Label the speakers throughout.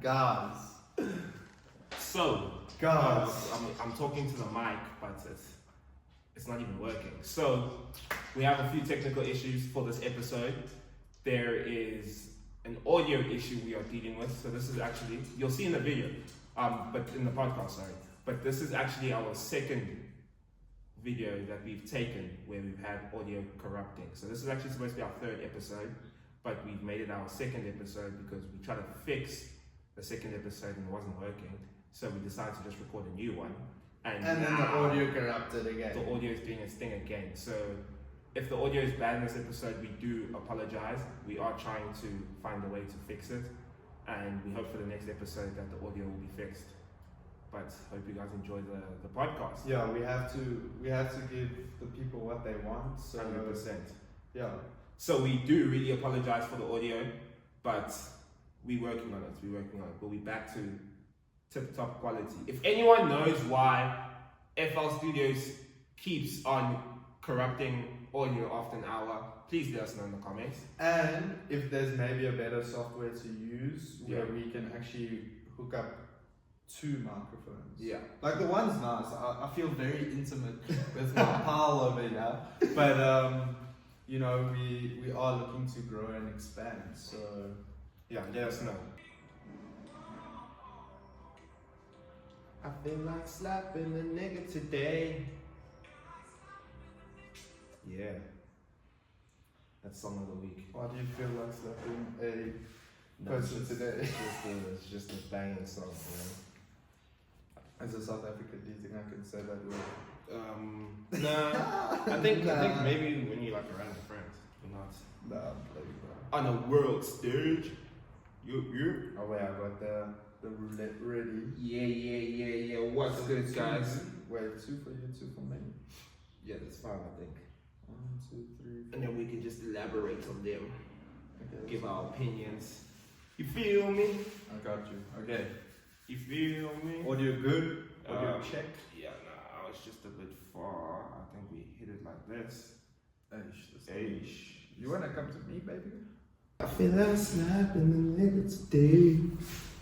Speaker 1: Guys.
Speaker 2: So, I'm talking to the mic, but it's not even working. So, we have a few technical issues for this episode. There is an audio issue we are dealing with. So this is actually, you'll see in the video, but in the podcast, sorry. But this is actually our second video that we've taken where we've had audio corrupting. So this is actually supposed to be our third episode, but we've made it our second episode because we tried to fix the second episode and it wasn't working. So we decided to just record a new one. And
Speaker 1: then the audio corrupted again.
Speaker 2: The audio is doing its thing again. So if the audio is bad in this episode, we do apologize. We are trying to find a way to fix it. And we hope for the next episode that the audio will be fixed. But hope you guys enjoy the podcast.
Speaker 1: Yeah, we have to give the people what they want. So
Speaker 2: 100%.
Speaker 1: Yeah.
Speaker 2: So we do really apologize for the audio, but we're working on it. We'll be back to tip-top quality. If anyone knows why FL Studios keeps on corrupting audio after an hour, please let us know in the comments.
Speaker 1: And if there's maybe a better software to use where we can actually hook up two microphones.
Speaker 2: Yeah.
Speaker 1: Like the one's nice. I feel very intimate with my pal over here. But we are looking to grow and expand. So
Speaker 2: yeah, let us know. I feel like slapping a nigga today. Yeah. That's song of the week.
Speaker 1: Why do you feel like slapping a person today?
Speaker 2: It's just a banging song,
Speaker 1: As a South African, do you think I can say that word?
Speaker 2: Nah. I think maybe when you like around your friends, you're not.
Speaker 1: Nah, I'm playing, bro.
Speaker 2: On a world stage. You.
Speaker 1: Oh wait, I got the roulette ready.
Speaker 2: Yeah. What's good, guys?
Speaker 1: Wait, 2 for you, 2 for me.
Speaker 2: Yeah, that's fine, I think.
Speaker 1: 1, 2, 3. 4.
Speaker 2: And then we can just elaborate on them.
Speaker 1: Okay,
Speaker 2: Give our opinions. You feel me?
Speaker 1: I got you. Okay.
Speaker 2: You feel me?
Speaker 1: Audio good? Audio check?
Speaker 2: Yeah, nah, it's just a bit far. I think we hit it like this. Aish.
Speaker 1: You wanna come to me, baby?
Speaker 2: I feel like slapping the nigga today.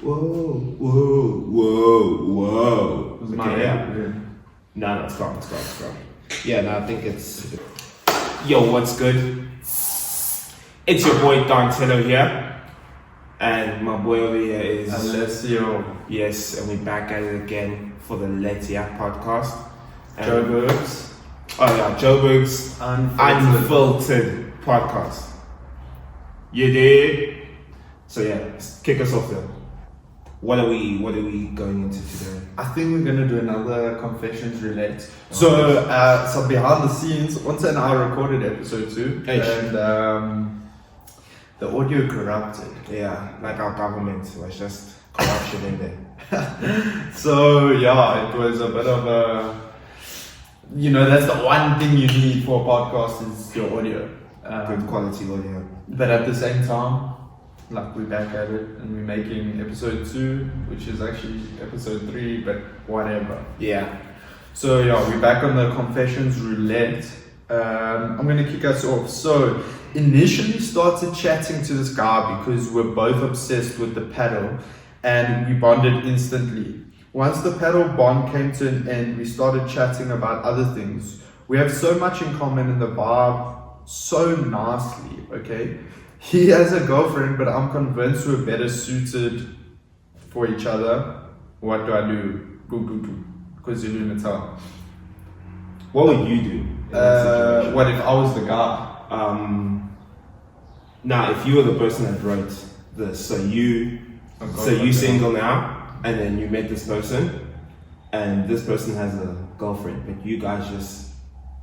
Speaker 2: Whoa.
Speaker 1: Was my head?
Speaker 2: No, it's gone. Yeah, no, I think it's... Yo, what's good? It's your boy Dontello here. And my boy over here is...
Speaker 1: Alessio.
Speaker 2: Yes, and we're back at it again for the Letia podcast.
Speaker 1: Joburg's.
Speaker 2: Oh yeah, Joburg's Unfiltered podcast. You did. So yeah, let's kick us off then. What are we going into today?
Speaker 1: I think we're gonna do another confessions relate. So behind the scenes, once and I recorded episode 2, and the audio corrupted.
Speaker 2: Yeah, like our government was just corruption in there.
Speaker 1: So yeah, it was a bit of a, that's the one thing you need for a podcast is your audio.
Speaker 2: Good quality audio.
Speaker 1: But at the same time, like we're back at it and we're making episode 2, which is actually episode 3, but whatever.
Speaker 2: Yeah.
Speaker 1: So yeah, we're back on the confessions roulette. I'm gonna kick us off. So initially started chatting to this guy because we're both obsessed with the paddle and we bonded instantly. Once the paddle bond came to an end, we started chatting about other things. We have so much in common in the vibe so nicely, okay? He has a girlfriend, but I'm convinced we're better suited for each other. What do I do? Because you're doing Natal.
Speaker 2: What would you do?
Speaker 1: What if I was the guy?
Speaker 2: Now, if you were the person that wrote this, so you single now, and then you met this person, and this person has a girlfriend, but you guys just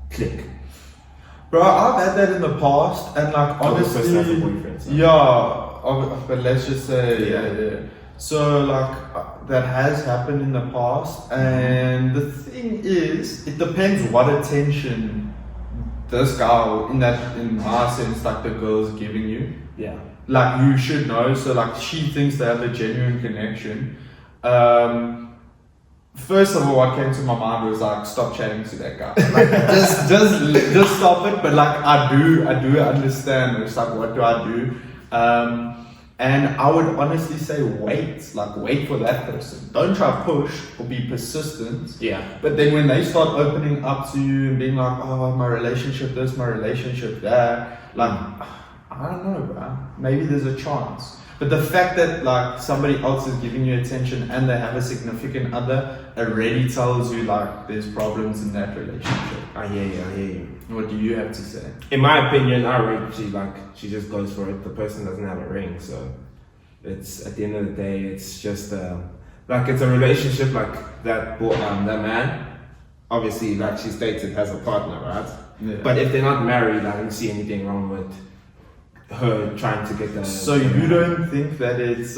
Speaker 2: click.
Speaker 1: Bro, I've had that in the past, and like honestly,
Speaker 2: this person has a boyfriend. So.
Speaker 1: Yeah, but let's just say yeah. So like that has happened in the past, and the thing is, it depends what attention this guy, in my sense, like the girl's giving you.
Speaker 2: Yeah.
Speaker 1: Like you should know. So like she thinks they have a genuine connection. First of all, what came to my mind was like, stop chatting to that guy. Like, just stop it. But like, I do understand. It's like, what do I do? And I would honestly say wait for that person. Don't try to push or be persistent.
Speaker 2: Yeah.
Speaker 1: But then when they start opening up to you and being like, oh, my relationship this, my relationship that, like, I don't know, bro. Maybe there's a chance. But the fact that like somebody else is giving you attention and they have a significant other already tells you like there's problems in that relationship.
Speaker 2: I hear you.
Speaker 1: What do you have to say?
Speaker 2: In my opinion, I rate she just goes for it. The person doesn't have a ring, so it's at the end of the day, it's just like it's a relationship like that. That man, obviously, like she stated, has a partner, right?
Speaker 1: Yeah.
Speaker 2: But if they're not married, I don't see anything wrong with her trying to get the.
Speaker 1: So you don't think that it's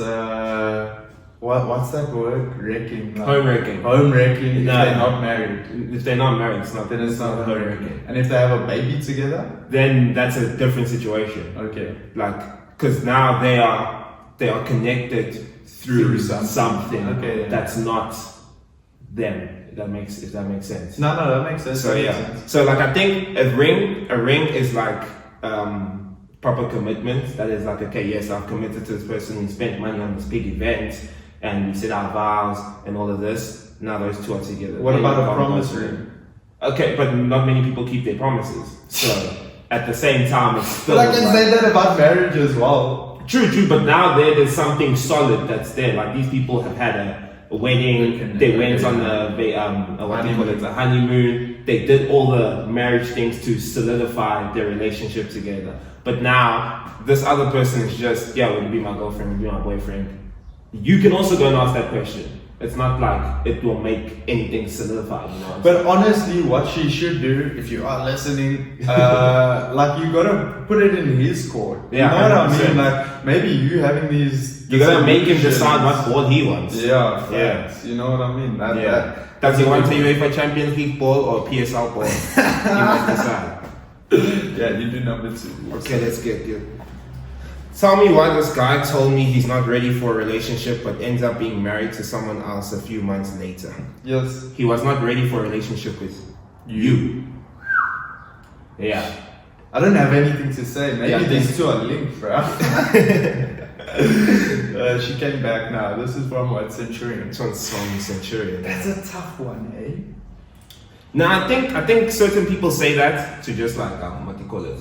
Speaker 1: what's that word? Wrecking. Like,
Speaker 2: home wrecking.
Speaker 1: Home wrecking.
Speaker 2: No.
Speaker 1: If they're not married.
Speaker 2: If they're not married, it's not.
Speaker 1: Then it's not
Speaker 2: home wrecking.
Speaker 1: And if they have a baby together,
Speaker 2: then that's a different situation.
Speaker 1: okay.
Speaker 2: Like, because now they are connected through something
Speaker 1: Okay, yeah.
Speaker 2: that's not them. If that makes sense.
Speaker 1: No, that makes sense.
Speaker 2: So
Speaker 1: That
Speaker 2: yeah.
Speaker 1: makes sense.
Speaker 2: So like I think a ring is like proper commitment. That is like, okay, yes, I've committed to this person. We spent money on this big event, and we said our vows and all of this. Now those two are together.
Speaker 1: What
Speaker 2: Then
Speaker 1: about
Speaker 2: you
Speaker 1: a promise
Speaker 2: can't go
Speaker 1: ring?
Speaker 2: Okay, but not many people keep their promises. So at the same time, it's still.
Speaker 1: But I can say that about marriage as well.
Speaker 2: True. But now there's something solid that's there. Like these people have had a wedding. They went on a honeymoon. They did all the marriage things to solidify their relationship together. But now this other person is just, yeah, will you be my girlfriend? Will you be my boyfriend? You can also go and ask that question. It's not like it will make anything solidified, you know.
Speaker 1: But honestly, what she should do, if you are listening, like you gotta put it in his court.
Speaker 2: Yeah,
Speaker 1: you know what I
Speaker 2: 100%.
Speaker 1: mean? Like maybe you having these.
Speaker 2: You gotta make him
Speaker 1: solutions.
Speaker 2: decide what ball he wants.
Speaker 1: Yeah, facts. You know what I mean?
Speaker 2: Does he want to UEFA Champions League ball or PSL ball? You must decide.
Speaker 1: Yeah, you do number 2.
Speaker 2: Okay, let's get good. Tell me why this guy told me he's not ready for a relationship but ends up being married to someone else a few months later.
Speaker 1: Yes.
Speaker 2: He was not ready for a relationship with you. Yeah.
Speaker 1: I don't have anything to say. Maybe
Speaker 2: Yeah,
Speaker 1: these two are linked, bro. She came back now. This is from what Centurion?
Speaker 2: This one's from Centurion.
Speaker 1: That's a tough one, eh?
Speaker 2: No, I think certain people say that to just like what do you call it?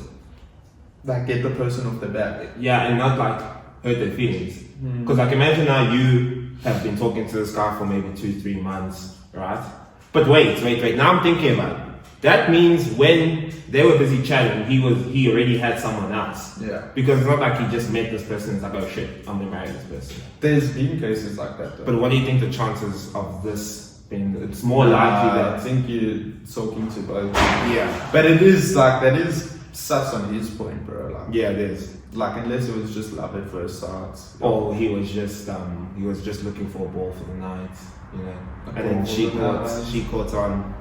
Speaker 1: Like get the person off the back.
Speaker 2: Yeah, and not like hurt their feelings. Because like imagine now you have been talking to this guy for maybe 2-3 months, right? But wait. Now I'm thinking about it. That means when they were busy chatting, he already had someone else.
Speaker 1: Yeah.
Speaker 2: Because it's not like he just met this person and it's like, oh shit, I'm gonna marry this person.
Speaker 1: There's been cases like that though.
Speaker 2: But what do you think the chances of this being? It's more likely
Speaker 1: I
Speaker 2: that.
Speaker 1: think you're talking to both.
Speaker 2: Yeah.
Speaker 1: But it is like, that is sus on his point, bro. Like,
Speaker 2: Yeah, it is.
Speaker 1: like unless it was just love at first sight.
Speaker 2: Or he was just looking for a ball for the night, you know.
Speaker 1: A
Speaker 2: And then
Speaker 1: ball
Speaker 2: she
Speaker 1: for the
Speaker 2: caught
Speaker 1: night.
Speaker 2: on.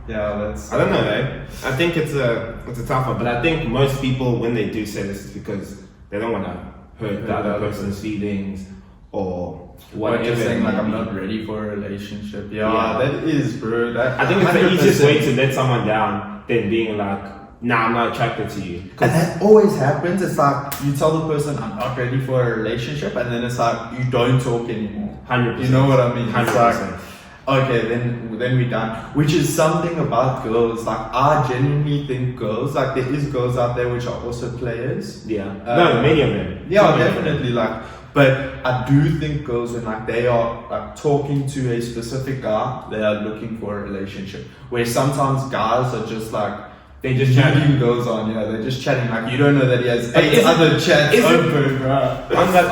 Speaker 1: Yeah, that's.
Speaker 2: I don't know, eh? I think it's a tough one, but I think most people when they do say this is because they don't want to hurt the other person's feelings or
Speaker 1: What
Speaker 2: whatever.
Speaker 1: you're saying,
Speaker 2: it
Speaker 1: like
Speaker 2: may
Speaker 1: I'm
Speaker 2: be.
Speaker 1: not ready for a relationship. Yeah,
Speaker 2: Yeah.
Speaker 1: that is, bro. That
Speaker 2: I think it's the easiest
Speaker 1: 100%.
Speaker 2: way to let someone down than being like, nah, I'm not attracted to you.
Speaker 1: And that always happens. It's like you tell the person I'm not ready for a relationship, and then it's like you don't talk anymore.
Speaker 2: 100%.
Speaker 1: You know what I mean? It's
Speaker 2: 100%.
Speaker 1: like, okay, then we're done. Which is something about girls. Like I genuinely think girls, like there is girls out there which are also players.
Speaker 2: Yeah. No, many of them.
Speaker 1: Yeah,
Speaker 2: Many of them.
Speaker 1: definitely. Like, but I do think girls when like they are like talking to a specific guy, they are looking for a relationship. Where sometimes guys are just like
Speaker 2: They just chatting.
Speaker 1: leading girls on. Yeah, they're just chatting. Like you don't know that he has
Speaker 2: But
Speaker 1: 8
Speaker 2: is it-
Speaker 1: other chats
Speaker 2: is it-
Speaker 1: open, bro.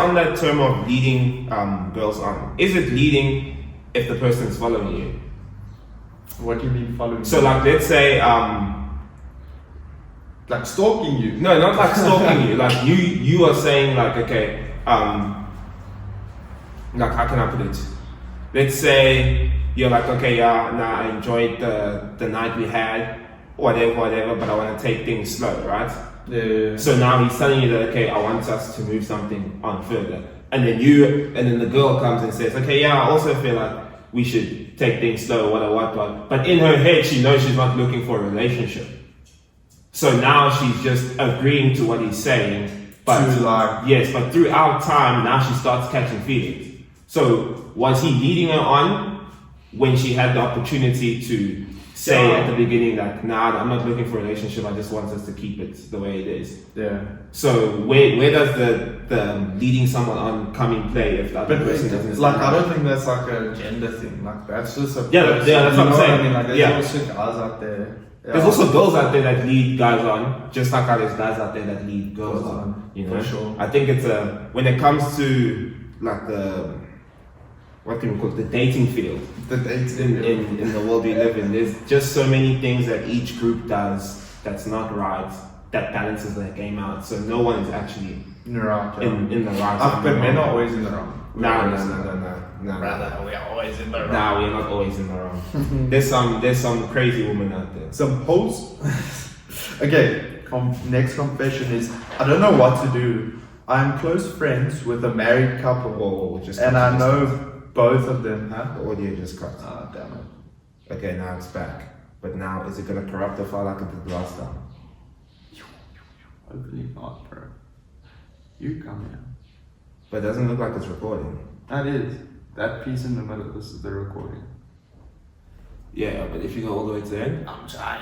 Speaker 2: On that term of leading girls on, is it leading if the person's following you?
Speaker 1: What do you mean following?
Speaker 2: So like let's say
Speaker 1: like stalking you.
Speaker 2: no, not like stalking you. Like you are saying like, okay, like how can I put it? Let's say you're like, okay, yeah, nah, I enjoyed the night we had, whatever, but I want to take things slow, right?
Speaker 1: Yeah.
Speaker 2: So now he's telling you that, okay, I want us to move something on further. And then the girl comes and says, okay, yeah, I also feel like we should take things slow, what. But in her head, she knows she's not looking for a relationship. So now she's just agreeing to what he's saying But
Speaker 1: to like,
Speaker 2: yes, but throughout time, now she starts catching feelings. So was he leading her on when she had the opportunity to say at the beginning that, nah, I'm not looking for a relationship, I just want us to keep it the way it is?
Speaker 1: yeah.
Speaker 2: So where does the leading someone on come in play if the other person doesn't?
Speaker 1: Like, I don't think that's like a gender thing. Like, that's just a
Speaker 2: that's what I'm saying.
Speaker 1: I mean, like, there's also guys out there. Yeah.
Speaker 2: There's also girls out there that lead guys on, just like how there's guys out there that lead girls on. You know,
Speaker 1: for sure.
Speaker 2: I think it's when it comes to like what can we call it, the dating field.
Speaker 1: The dating
Speaker 2: in the world we live in, there's just so many things that each group does that's not right, that balances the game out. So no one is actually
Speaker 1: in the right.
Speaker 2: In the right.
Speaker 1: But men are always in the wrong.
Speaker 2: No.
Speaker 1: Brother, we are always in the wrong.
Speaker 2: Nah, we're not always in the wrong. There's some crazy women out there.
Speaker 1: Some hoes. Okay, next confession is, I don't know what to do. I'm close friends with a married couple, and I know both of them.
Speaker 2: The audio just cut.
Speaker 1: Ah, damn it.
Speaker 2: Okay, now it's back. But now, is it gonna corrupt the file like it did last time?
Speaker 1: Hopefully not, bro. You come here.
Speaker 2: But it doesn't look like it's recording.
Speaker 1: That is. That piece in the middle, this is the recording.
Speaker 2: Yeah, but if you go all the way to the end?
Speaker 1: I'm trying.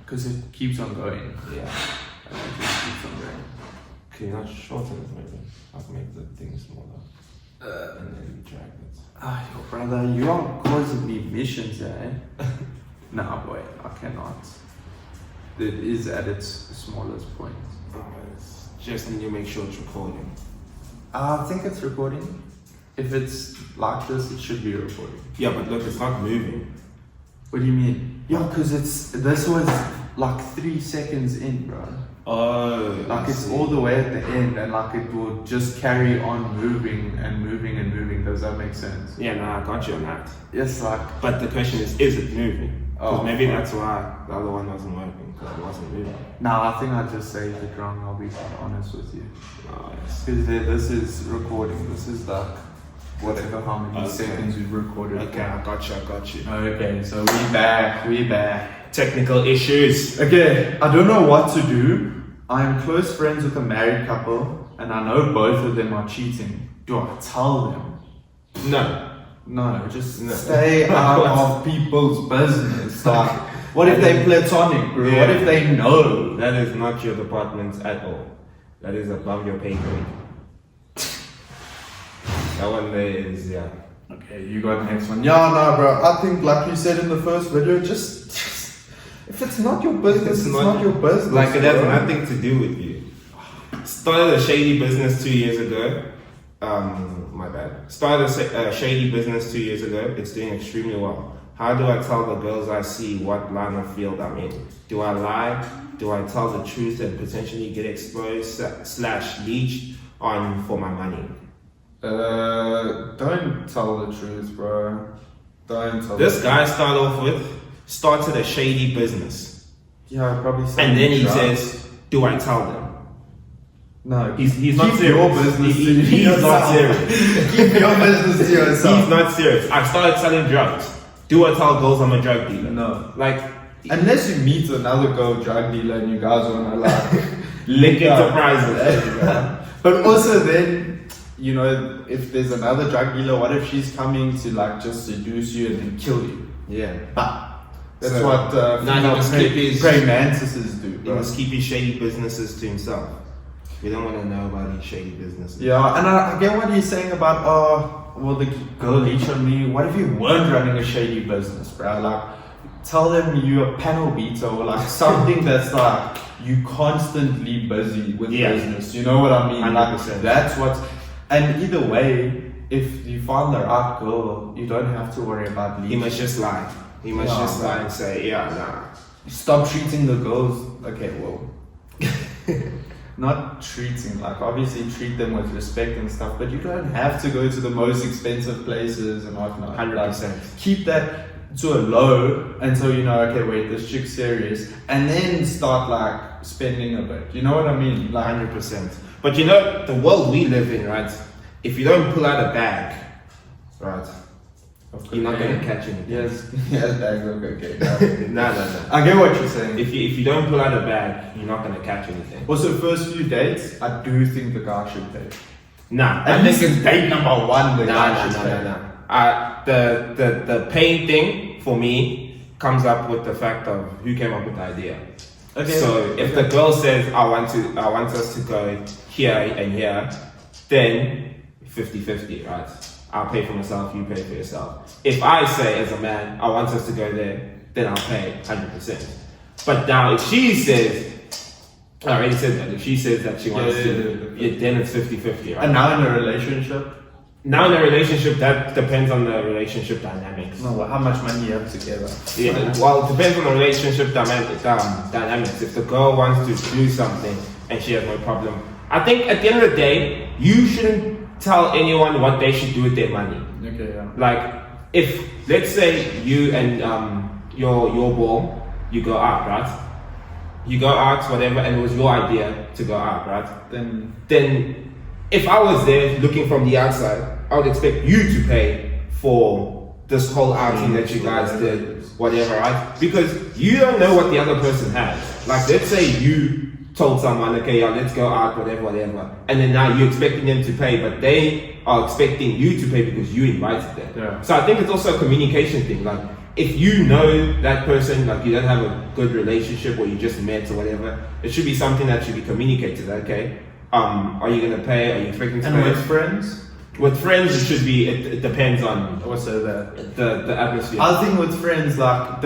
Speaker 1: Because it keeps on going.
Speaker 2: Yeah.
Speaker 1: It just keeps on going.
Speaker 2: Can you not shorten it maybe? I can make the thing smaller. And then drag it.
Speaker 1: Ah, yo, brother, you are causing me missions, eh? Nah, boy, I cannot. It is at its smallest point.
Speaker 2: Just need to make sure it's recording.
Speaker 1: I think it's recording. If it's like this, it should be recording.
Speaker 2: Yeah, but look, it's not moving.
Speaker 1: What do you mean? Yeah, because this was like 3 seconds in, bro.
Speaker 2: Oh,
Speaker 1: like it's all the way at the end, and like it will just carry on moving and moving and moving. Does that make sense?
Speaker 2: Yeah, no, I got you on that.
Speaker 1: Yes, like.
Speaker 2: But the question is it moving? Because maybe
Speaker 1: fuck.
Speaker 2: that's why the other one wasn't working, because it wasn't moving.
Speaker 1: Nah, I think I just saved it wrong. I'll be honest with you.
Speaker 2: Oh, yes.
Speaker 1: Because this is recording. This is like whatever how many seconds we've recorded.
Speaker 2: Okay, I got you.
Speaker 1: Okay, so we back.
Speaker 2: Technical issues.
Speaker 1: Okay, I don't know what to do. I am close friends with a married couple, and I know both of them are cheating. Do I tell them? No, just stay out of people's business. Like, what if they platonic, bro?
Speaker 2: Yeah.
Speaker 1: What if they know?
Speaker 2: That is not your department at all. That is above your pay grade. That one there is, yeah.
Speaker 1: Okay, you got the next one. Yeah, no, bro. I think, like you said in the first video, just if it's not your business, it's not your business.
Speaker 2: Like, it has
Speaker 1: bro.
Speaker 2: nothing to do with you. Started a shady business 2 years ago. My bad. Started a shady business 2 years ago. It's doing extremely well. How do I tell the girls I see what line of field I'm in? Do I lie? Do I tell the truth and potentially get exposed / leached on for my money?
Speaker 1: Don't tell the truth, bro. Don't tell.
Speaker 2: This guy started a shady business.
Speaker 1: Yeah, probably.
Speaker 2: And then he says, "Do I tell them?"
Speaker 1: No,
Speaker 2: he's not serious.
Speaker 1: Your business
Speaker 2: He's not serious.
Speaker 1: Keep your business to yourself.
Speaker 2: He's not serious. I started selling drugs. Do I tell girls I'm a drug dealer?
Speaker 1: No.
Speaker 2: Like,
Speaker 1: unless you meet another girl drug dealer and you guys wanna like
Speaker 2: link enterprises.
Speaker 1: But also then, you know, if there's another drug dealer, what if she's coming to like just seduce you and then kill you?
Speaker 2: Yeah.
Speaker 1: But that's
Speaker 2: So,
Speaker 1: what praying mantises do.
Speaker 2: He must keep his shady businesses to himself. We don't want to know about these shady businesses.
Speaker 1: Yeah, and I get what he's saying about, well, the girl leech on me. What if you weren't running a shady business, bro? Like, tell them you're a panel beater or like something that's like you constantly busy with business. You know what I mean?
Speaker 2: 100%.
Speaker 1: Like, that's what's. And either way, if you find the right girl, you don't have to worry about leeching.
Speaker 2: He must just lie. He must just lie and say, yeah, nah.
Speaker 1: Stop treating the girls. Okay, well. Not treating, like obviously treat them with respect and stuff, but you don't have to go to the most expensive places and whatnot.
Speaker 2: 100%.
Speaker 1: Like, keep that to a low until you know, okay, wait, this chick's serious, and then start like spending a bit. You know what I mean? Like
Speaker 2: 100%. But you know, the world we live in, right? If you don't pull out a bag, right, you're not gonna catch anything.
Speaker 1: Yes, bags of cocaine.
Speaker 2: No.
Speaker 1: I get what you're saying.
Speaker 2: If you don't pull out a bag, you're not gonna catch anything.
Speaker 1: Also, first few dates, I do think the guy should pay.
Speaker 2: Nah,
Speaker 1: At least it's date number one. The guy should pay.
Speaker 2: No. The paying thing for me comes up with the fact of who came up with the idea.
Speaker 1: Okay.
Speaker 2: So if the girl says I want us to go here and here, then 50-50, right? I'll pay for myself, you pay for yourself. If I say as a man I want us to go there, then I'll pay 100%. But now if she says, I already said that, if she says that she wants to, then it's 50-50, right?
Speaker 1: And now in a relationship?
Speaker 2: Now in a relationship, that depends on the relationship dynamics.
Speaker 1: No, how much money you have together?
Speaker 2: Yeah, well, it depends on the relationship dynamics. If the girl wants to do something and she has no problem, I think at the end of the day, you shouldn't tell anyone what they should do with their money.
Speaker 1: Okay, yeah.
Speaker 2: Like, if let's say you and your ball, you go out, right? You go out, whatever, and it was your idea to go out, right?
Speaker 1: Then
Speaker 2: if I was there looking from the outside, I would expect you to pay for this whole outing that you guys did, whatever, right? Because you don't know what the other person has. Like, let's say you told someone, okay, yeah, let's go out, whatever, and then now you're expecting them to pay, but they are expecting you to pay because you invited them.
Speaker 1: Yeah.
Speaker 2: So I think it's also a communication thing. Like, if you know that person, like you don't have a good relationship or you just met or whatever, it should be something that should be communicated. Okay, are you gonna pay? Are you expecting to pay?
Speaker 1: And with friends?
Speaker 2: With friends, it should be. It depends on
Speaker 1: Also that
Speaker 2: the atmosphere.
Speaker 1: I think with friends, like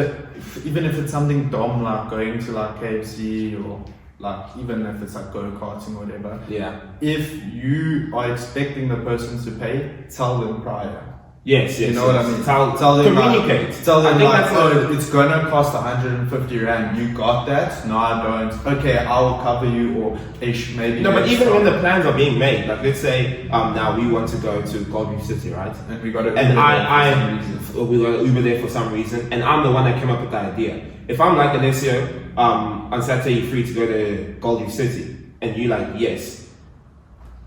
Speaker 1: even if it's something dumb like going to like KFC or like even if it's like go-karting or whatever.
Speaker 2: Yeah.
Speaker 1: If you are expecting the person to pay, tell them prior.
Speaker 2: Yes.
Speaker 1: You know what I mean?
Speaker 2: Tell them, communicate.
Speaker 1: Like, tell them like,
Speaker 2: that's
Speaker 1: it's gonna cost 150 rand. You got that? No, I don't. Okay, I'll cover you or ish maybe.
Speaker 2: No, but even when the plans are being made, like let's say now we want to go to Gold Reef City, right?
Speaker 1: And we got to.
Speaker 2: And we got to Uber there for some reason, and I'm the one that came up with the idea. If I'm like Alessio, on Saturday you're free to go to Gold Reef City, and you like yes.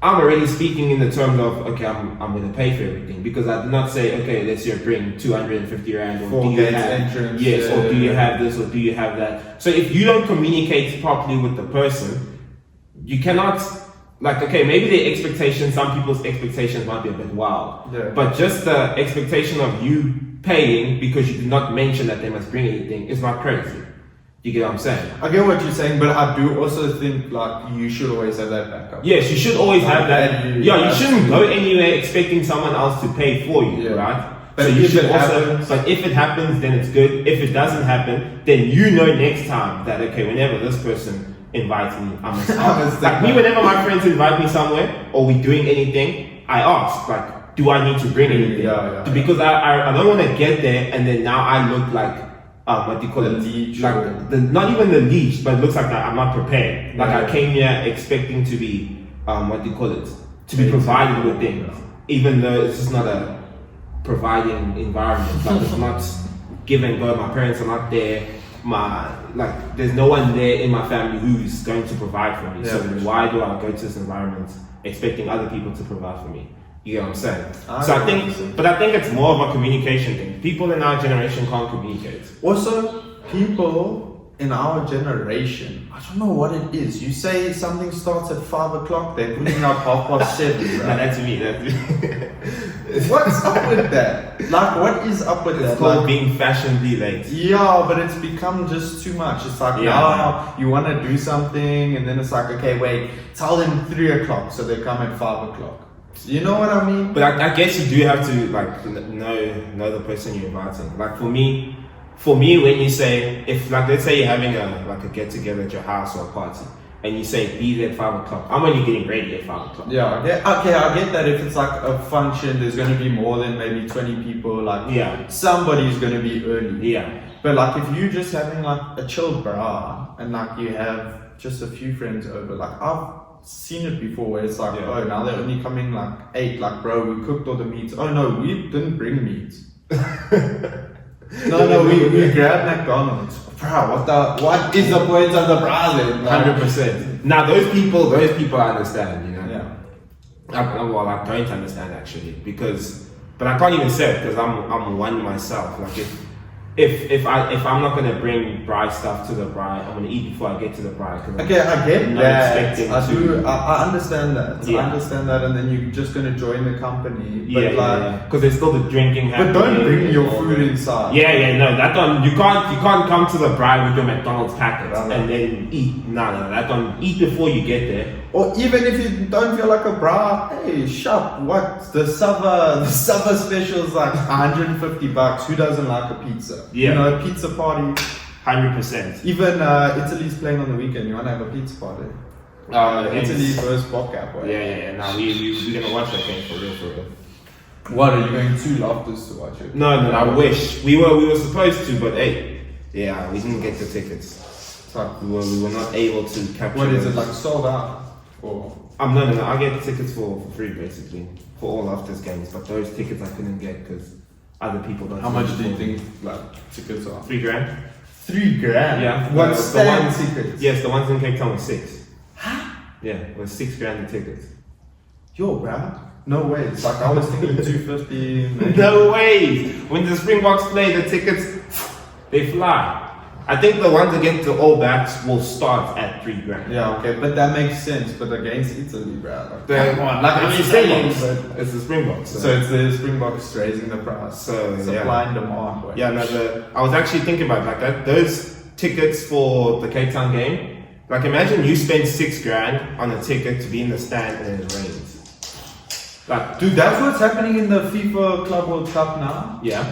Speaker 2: I'm already speaking in the terms of, okay, I'm going to pay for everything, because I did not say, okay, let's bring 250 rand, or do you have,
Speaker 1: entrance,
Speaker 2: yes, or do you have this, or do you have that. So if you don't communicate properly with the person, you cannot, like, okay, maybe the expectations, some people's expectations might be a bit wild, but just the expectation of you paying because you did not mention that they must bring anything is not crazy. You get what I'm saying?
Speaker 1: I get what you're saying, but I do also think like you should always have that backup.
Speaker 2: Yes, you should always have that. You shouldn't go anywhere expecting someone else to pay for you, right?
Speaker 1: But
Speaker 2: so you should also. But if it happens, then it's good. If it doesn't happen, then you know next time that okay, whenever this person invites me, I'm like me. Whenever my friends invite me somewhere or we doing anything, I ask like, do I need to bring anything? Because I don't want to get there and then now I look like. What do you call it?
Speaker 1: Leech,
Speaker 2: like not even the leech, but it looks like I'm not prepared. Like I came here expecting to be what do you call it? To be provided with things, even though it's just not a providing environment. Like it's not give and go. My parents are not there. There's no one there in my family who's going to provide for me. So why do I go to this environment expecting other people to provide for me? You get what I'm saying? I think it's more of a communication thing. People in our generation can't communicate.
Speaker 1: Also, people in our generation, I don't know what it is. You say something starts at 5 o'clock, they're putting up 7:30, right?
Speaker 2: No, that's me.
Speaker 1: What's up with that? Like, what is up with that?
Speaker 2: It's called being fashionably late.
Speaker 1: Yeah, but it's become just too much. It's like now you want to do something, and then it's like, okay, wait, tell them 3 o'clock, so they come at 5 o'clock. You know what I mean?
Speaker 2: But I guess you do have to like know the person you're inviting. Like for me, when you say if like let's say you're having a get together at your house or a party, and you say be there at 5 o'clock, I'm only getting ready at 5 o'clock.
Speaker 1: Yeah. Okay, I get that. If it's like a function, there's going to be more than maybe 20 people. Like somebody's going to be early. Yeah. But like if you're just having like a chill bra and like you have just a few friends over, like I've seen it before where it's like, oh, now they're only coming like 8, like bro, we cooked all the meats. Oh no, we didn't bring meat. no, we grabbed McDonald's. Bro, what is the point of the bra then?
Speaker 2: 100%. Now those people I understand, you know. Yeah. I don't understand actually, because But I can't even say it because I'm one myself. Like if I'm not gonna bring bride stuff to the bride, I'm gonna eat before I get to the bride.
Speaker 1: Okay, I get
Speaker 2: I'm not
Speaker 1: that.
Speaker 2: expecting
Speaker 1: I understand that.
Speaker 2: Yeah.
Speaker 1: I understand that, and then you're just gonna join the company. But
Speaker 2: Yeah, because there's still the drinking
Speaker 1: But
Speaker 2: happening.
Speaker 1: don't bring your food inside.
Speaker 2: Yeah, no, that one you can't come to the bride with your McDonald's packets
Speaker 1: No.
Speaker 2: and then eat. No, that one eat before you get there.
Speaker 1: Or even if you don't feel like a bra, hey, shop. What the summer special is like $150. Who doesn't like a pizza?
Speaker 2: Yeah.
Speaker 1: You know, a pizza party.
Speaker 2: 100%.
Speaker 1: Even Italy's playing on the weekend. You wanna have a pizza party? Italy versus Bocap.
Speaker 2: Yeah. Now we're gonna watch that game for real.
Speaker 1: What are you going to Loftus to watch it?
Speaker 2: No, I wish we were supposed to, but hey, yeah, we didn't get the tickets. We were not able to capture.
Speaker 1: What is
Speaker 2: those.
Speaker 1: it like sold out? Or
Speaker 2: No. I get tickets for free basically for all Loftus games, but those tickets I couldn't get because other people don't.
Speaker 1: how much do you think like tickets are?
Speaker 2: $3,000.
Speaker 1: $3,000.
Speaker 2: Yeah.
Speaker 1: One
Speaker 2: The
Speaker 1: stand
Speaker 2: ones-
Speaker 1: tickets.
Speaker 2: Yes, the ones in Cape Town were $6,000. Yeah, it was $6,000 the tickets.
Speaker 1: Yo, bruh. No way. It's like I was thinking 250. maybe.
Speaker 2: No way! When the Springboks play, the tickets they fly. I think the ones against the All Blacks will start at $3,000.
Speaker 1: Yeah, okay, but that makes sense. But against Italy, bruh. Like,
Speaker 2: Come
Speaker 1: come on, like
Speaker 2: it's
Speaker 1: I'm
Speaker 2: the
Speaker 1: saying,
Speaker 2: Springboks.
Speaker 1: but
Speaker 2: It's the Springboks.
Speaker 1: so it's the Springboks raising the price.
Speaker 2: So,
Speaker 1: supply and demand. Boy.
Speaker 2: Yeah, no, I was actually thinking about like that. Those tickets for the Cape Town game. Like, imagine you spend $6,000 on a ticket to be in the stand and it rains. Like,
Speaker 1: Dude, that's what's happening in the FIFA Club World Cup now.
Speaker 2: yeah,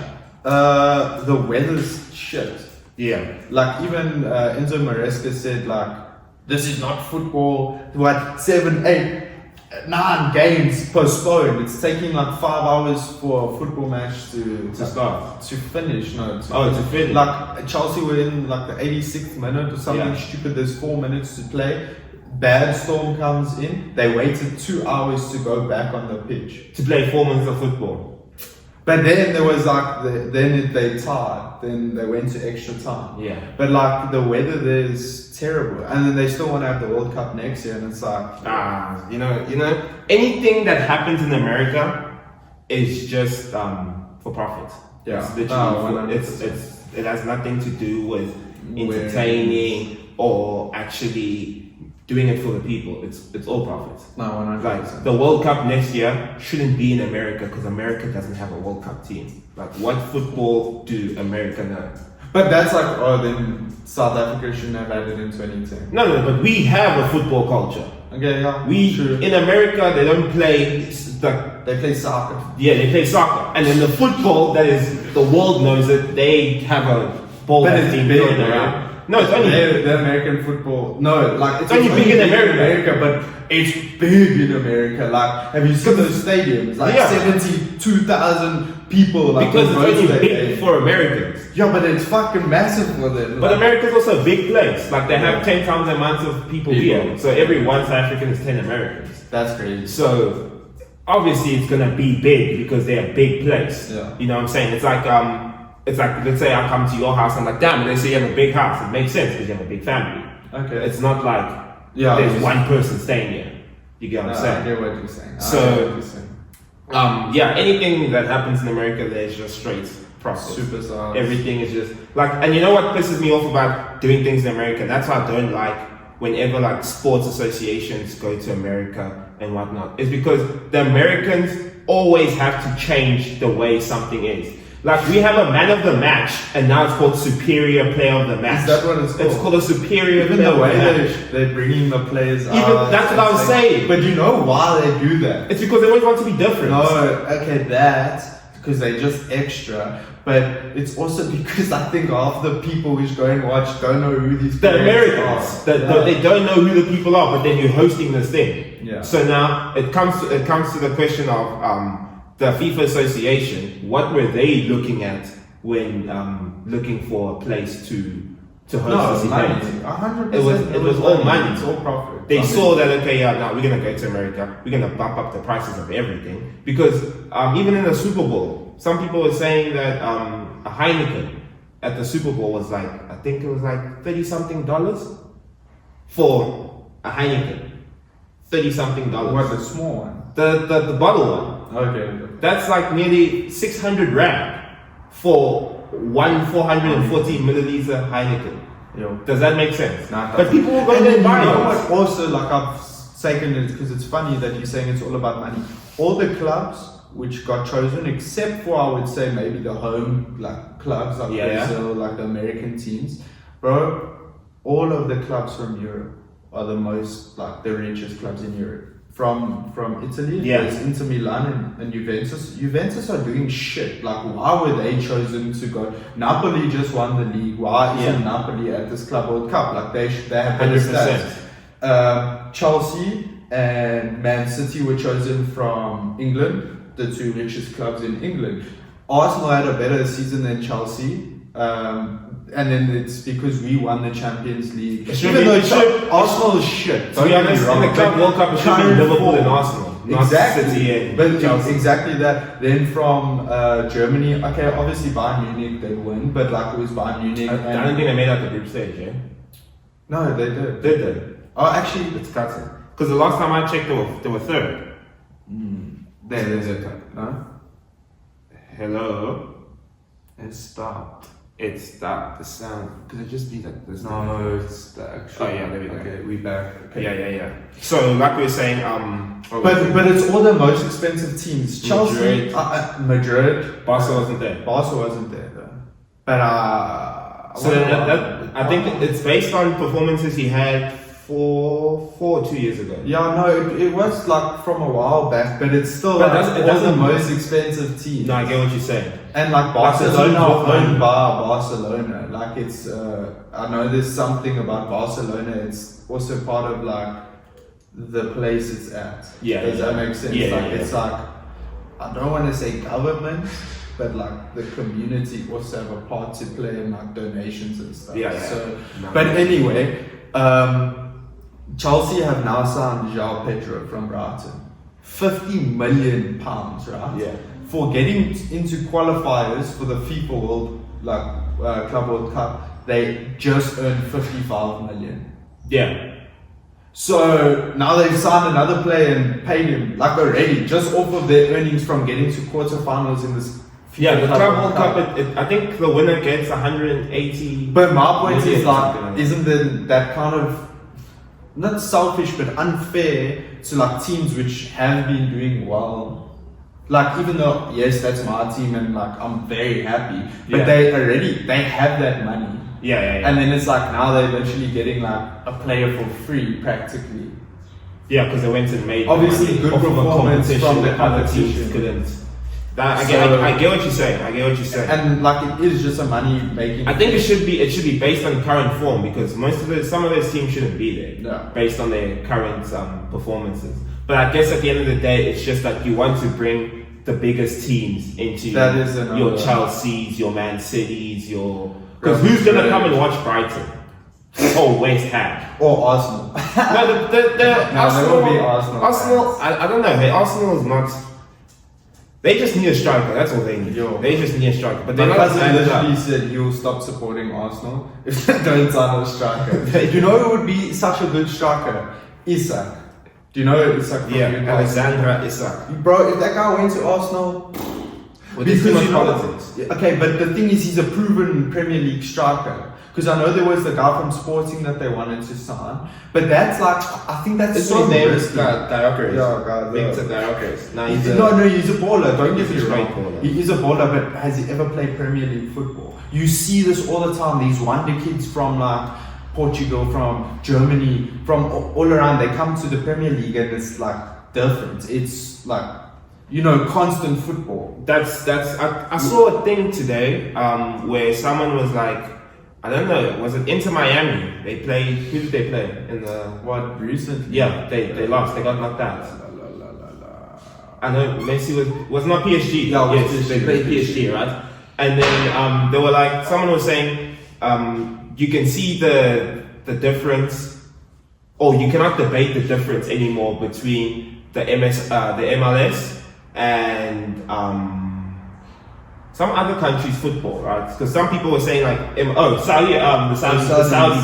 Speaker 1: The weather's shit.
Speaker 2: yeah.
Speaker 1: Like even Enzo Maresca said, like, this is not football. What 7, 8, 9 games postponed. It's taking like 5 hours for a football match to
Speaker 2: start.
Speaker 1: to finish. No,
Speaker 2: To finish.
Speaker 1: Like Chelsea were in like the 86th minute or something
Speaker 2: Yeah.
Speaker 1: stupid. There's 4 minutes to play. Bad storm comes in. They waited 2 hours to go back on the pitch.
Speaker 2: To play 4 minutes of football.
Speaker 1: But then there was like they tied. Then they went to extra time.
Speaker 2: Yeah.
Speaker 1: But like the weather there is terrible, and then they still want to have the World Cup next year, and it's like
Speaker 2: You know, anything that happens in America is just for profit.
Speaker 1: Yeah.
Speaker 2: It's literally
Speaker 1: Oh,
Speaker 2: it has nothing to do with entertaining or actually doing it for the people. It's all profit.
Speaker 1: no, 100%.
Speaker 2: Like the World Cup next year shouldn't be in America because America doesn't have a World Cup team. Like what football do America know?
Speaker 1: But that's like then South Africa shouldn't have had it in 2010.
Speaker 2: No, but we have a football culture.
Speaker 1: Okay, yeah, true.
Speaker 2: In America they don't play like
Speaker 1: They play soccer.
Speaker 2: yeah, they play soccer, and then the football that is the world knows it. They have a ball
Speaker 1: But
Speaker 2: that's
Speaker 1: it's
Speaker 2: been
Speaker 1: big,
Speaker 2: going
Speaker 1: right?
Speaker 2: around. No, it's only
Speaker 1: the American football. No, like it's
Speaker 2: only big in America.
Speaker 1: but it's big in America. Like, have you seen those stadiums? Like
Speaker 2: Yeah.
Speaker 1: 72,000 people. Like
Speaker 2: because it's
Speaker 1: those
Speaker 2: only
Speaker 1: roads
Speaker 2: big for Americans.
Speaker 1: Yeah, but it's fucking massive for them.
Speaker 2: But
Speaker 1: like,
Speaker 2: America's also a big place. Like they have 10 times the amount of people
Speaker 1: People.
Speaker 2: here. So every one South African is 10 Americans.
Speaker 1: that's crazy.
Speaker 2: So obviously it's gonna be big because they're a big place.
Speaker 1: Yeah.
Speaker 2: You know what I'm saying? It's like let's say I come to your house and I'm like, damn, they say you have a big house. It makes sense because you have a big family.
Speaker 1: Okay.
Speaker 2: It's not like
Speaker 1: Yeah,
Speaker 2: there's
Speaker 1: it's-
Speaker 2: one person staying here. You get what I'm
Speaker 1: I
Speaker 2: saying?
Speaker 1: get what you're saying.
Speaker 2: So-
Speaker 1: I get what you're saying.
Speaker 2: Yeah, anything that happens in America, there's just straight profit.
Speaker 1: Super size.
Speaker 2: Everything is just like, and you know what pisses me off about doing things in America? That's why I don't like whenever like sports associations go to America and whatnot. It's because the Americans always have to change the way something is. Like we have a man of the match, and now it's called superior player of the match.
Speaker 1: Is that what it's called?
Speaker 2: It's called a superior
Speaker 1: Even
Speaker 2: player
Speaker 1: the
Speaker 2: of
Speaker 1: way
Speaker 2: the match.
Speaker 1: they're bringing the players out.
Speaker 2: Even that's what I was
Speaker 1: it's like-
Speaker 2: saying.
Speaker 1: But you know why they do that?
Speaker 2: It's because they always want to be different.
Speaker 1: No, okay, that because they just extra. But it's also because I think half the people which go and watch don't know who these
Speaker 2: The
Speaker 1: players
Speaker 2: Americans,
Speaker 1: are.
Speaker 2: they don't know who the people are, but then you're hosting this thing.
Speaker 1: Yeah.
Speaker 2: So now it comes to the question of the FIFA Association. What were they looking at when looking for a place to host
Speaker 1: No,
Speaker 2: this
Speaker 1: money.
Speaker 2: event?
Speaker 1: 100%.
Speaker 2: It was all money.
Speaker 1: It's all profit.
Speaker 2: They
Speaker 1: I mean,
Speaker 2: saw that okay, yeah, now we're gonna go to America. We're gonna bump up the prices of everything because even in the Super Bowl, some people were saying that a Heineken at the Super Bowl was like I think it was like $30-something for a Heineken. $30-something.
Speaker 1: What the small one?
Speaker 2: The bottle one.
Speaker 1: Okay.
Speaker 2: That's like nearly 600 rand for one 440 milliliter Heineken.
Speaker 1: Yo.
Speaker 2: Does that make sense?
Speaker 1: Nah,
Speaker 2: But people will go
Speaker 1: and
Speaker 2: there
Speaker 1: then
Speaker 2: and buy
Speaker 1: you know
Speaker 2: it.
Speaker 1: what? Also, like I've taken it because it's funny that you're saying it's all about money. All the clubs which got chosen, except for I would say maybe the home like clubs like Brazil, like the American teams, bro. All of the clubs from Europe are the most like the richest clubs in Europe. From Italy, there's Inter Milan and Juventus. Juventus are doing shit. Like, why were they chosen to go? Napoli just won the league. Why isn't Napoli at this Club World Cup? Like, they have better stats. Chelsea and Man City were chosen from England, the two richest clubs in England. Arsenal had a better season than Chelsea. And then it's because we won the Champions League. Even though Arsenal is shit.
Speaker 2: To be honest, in the Club World Cup, it should be Liverpool and Arsenal.
Speaker 1: Exactly.
Speaker 2: City and
Speaker 1: but
Speaker 2: Chelsea.
Speaker 1: exactly that. Then from Germany, okay, obviously Bayern Munich, they win. But like it was Bayern Munich.
Speaker 2: I don't think they made out the group stage, eh?
Speaker 1: No, they did.
Speaker 2: Did they?
Speaker 1: Oh, actually,
Speaker 2: It's cutting. Because the last time I checked, they were third.
Speaker 1: there's it. No?
Speaker 2: Hello?
Speaker 1: It stopped.
Speaker 2: It stopped the sound. Could it just be like this?
Speaker 1: No, it's the actual.
Speaker 2: Oh, yeah, there we go.
Speaker 1: Okay, we back. Okay.
Speaker 2: Yeah. So, like we were saying,
Speaker 1: But it's all the most expensive teams. Chelsea, Madrid.
Speaker 2: Barca wasn't there.
Speaker 1: Barca wasn't there though. But
Speaker 2: So I think it's based on performances he had for 2 years ago.
Speaker 1: Yeah, no, it was like from a while back, but it's still
Speaker 2: But
Speaker 1: like
Speaker 2: it doesn't-
Speaker 1: the most expensive team.
Speaker 2: No, I get what you're saying.
Speaker 1: And like Barcelona owned by Barcelona. Like it's, I know there's something about Barcelona. It's also part of like the place it's at.
Speaker 2: Yeah,
Speaker 1: Does that make sense?
Speaker 2: Yeah,
Speaker 1: like
Speaker 2: yeah.
Speaker 1: it's like, I don't want to say government, but like the community also have a part to play in like donations and stuff.
Speaker 2: Yeah.
Speaker 1: So,
Speaker 2: No.
Speaker 1: but anyway, Chelsea have now signed João Pedro from Brighton. £50 million, right?
Speaker 2: Yeah.
Speaker 1: For getting into qualifiers for the FIFA World Club World Cup, they just earned 55 million.
Speaker 2: Yeah.
Speaker 1: So now they've signed another player and paid him like already just off of their earnings from getting to quarterfinals in this.
Speaker 2: Yeah, the Club World Cup. I think the winner gets 180.
Speaker 1: But my point is
Speaker 2: something
Speaker 1: like,
Speaker 2: like
Speaker 1: isn't that kind of not selfish but unfair to like teams which have been doing well? Like even though yes, that's my team and like I'm very happy, but they have that money.
Speaker 2: Yeah.
Speaker 1: And then it's like now they're literally getting like a player for free practically.
Speaker 2: Yeah, because they went and made
Speaker 1: Obviously good
Speaker 2: off of a
Speaker 1: performance
Speaker 2: competition
Speaker 1: from the
Speaker 2: that other teams
Speaker 1: competition.
Speaker 2: couldn't. I get what you're saying.
Speaker 1: And like it is just a money making.
Speaker 2: I think it should be based on current form because some of those teams shouldn't be there
Speaker 1: Yeah.
Speaker 2: based on their current performances. But I guess at the end of the day, it's just that you want to bring the biggest teams into
Speaker 1: That is another-
Speaker 2: your Chelseas, your Man Cities, because who's gonna come and watch Brighton or West Ham?
Speaker 1: Or Arsenal.
Speaker 2: No, the Arsenal.
Speaker 1: they will be Arsenal
Speaker 2: Arsenal.
Speaker 1: fans.
Speaker 2: I don't know. Hey, Arsenal is not. They just need a striker. That's all they need.
Speaker 1: Yo.
Speaker 2: They just need a striker. But
Speaker 1: My
Speaker 2: they're not.
Speaker 1: cousin literally said he'll stop supporting Arsenal if they don't sign a striker. Do you know who would be such a good striker? Isak. Do you know Isak from
Speaker 2: Yeah,
Speaker 1: Newcastle?
Speaker 2: Alexandra Isak.
Speaker 1: Bro, if that guy went to Arsenal,
Speaker 2: Well, there's too much
Speaker 1: you know-
Speaker 2: politics.
Speaker 1: Okay, but the thing is, he's a proven Premier League striker. Because I know there was the guy from Sporting that they wanted to sign, but that's like I think that's
Speaker 2: It's
Speaker 1: so
Speaker 2: his name is
Speaker 1: risky.
Speaker 2: Diokers.
Speaker 1: Yeah, guy,
Speaker 2: Victor
Speaker 1: yeah.
Speaker 2: Diokers. No,
Speaker 1: He's a baller. Don't get me
Speaker 2: He's a great
Speaker 1: wrong.
Speaker 2: baller.
Speaker 1: He is a baller, but has he ever played Premier League football? You see this all the time. These wonder kids from like Portugal, from Germany, from all around. They come to the Premier League and it's like different. It's like constant football.
Speaker 2: I saw a thing today where someone was like, I don't know, was it Inter Miami? They played. Who did they play in the?
Speaker 1: What recently?
Speaker 2: Yeah, they lost. They got knocked out. I know Messi was not PSG.
Speaker 1: Yeah, it was
Speaker 2: yes,
Speaker 1: PSG,
Speaker 2: they played PSG, right? And then they were like, someone was saying, you can see the difference, or you cannot debate the difference anymore between the MLS and some other countries' football, right? Because some people were saying like, the Saudi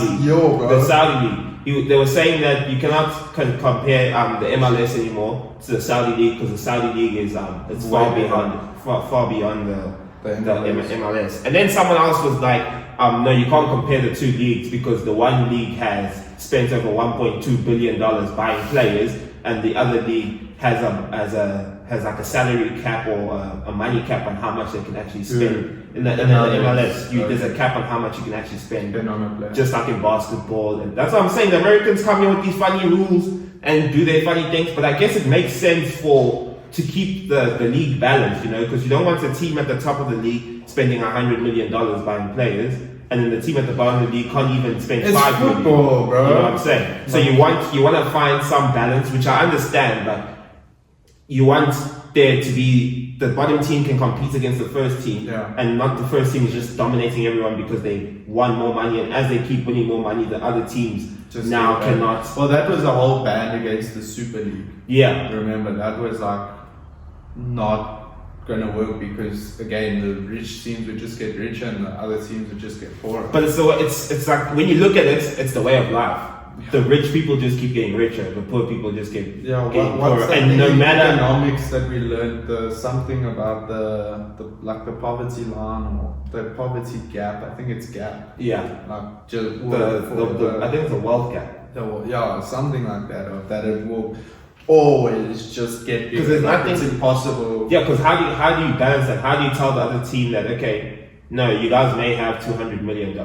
Speaker 2: league,
Speaker 1: Yo, bro.
Speaker 2: the Saudi league, They were saying that you cannot compare the MLS anymore to the Saudi league because the Saudi league is it's far beyond the MLS. And then someone else was like, no, you can't compare the two leagues because the one league has spent over $1.2 billion buying players, and the other league has like a salary cap or a money cap on how much they can actually spend. In the MLS, there's a cap on how much you can actually spend, just like in basketball. And that's what I'm saying. The Americans come here with these funny rules and do their funny things, but I guess it makes sense to keep the league balanced, you know, because you don't want a team at the top of the league spending $100 million buying players, and then the team at the bottom of the league can't even spend $5 million.
Speaker 1: Football, bro.
Speaker 2: You know what I'm saying? So you want to find some balance, which I understand, but you want there to be the bottom team can compete against the first team, and not the first team is just dominating everyone because they won more money, and as they keep winning more money, the other teams just now cannot.
Speaker 1: Well, that was a whole ban against the Super League.
Speaker 2: Yeah,
Speaker 1: remember that was like not gonna work because again the rich teams would just get richer and the other teams would just get poorer.
Speaker 2: But it's like when you look at it, it's the way of life. The rich people just keep getting richer. The poor people just getting poorer.
Speaker 1: And no matter economics that we learned, something about the poverty line or the poverty gap. I think it's gap.
Speaker 2: Yeah.
Speaker 1: Like just
Speaker 2: I think it's a wealth gap.
Speaker 1: Something like that. Or that it will always just get bigger.
Speaker 2: Because nothing.
Speaker 1: It's impossible.
Speaker 2: Yeah. Because how do you balance that? How do you tell the other team that no, you guys may have $200 million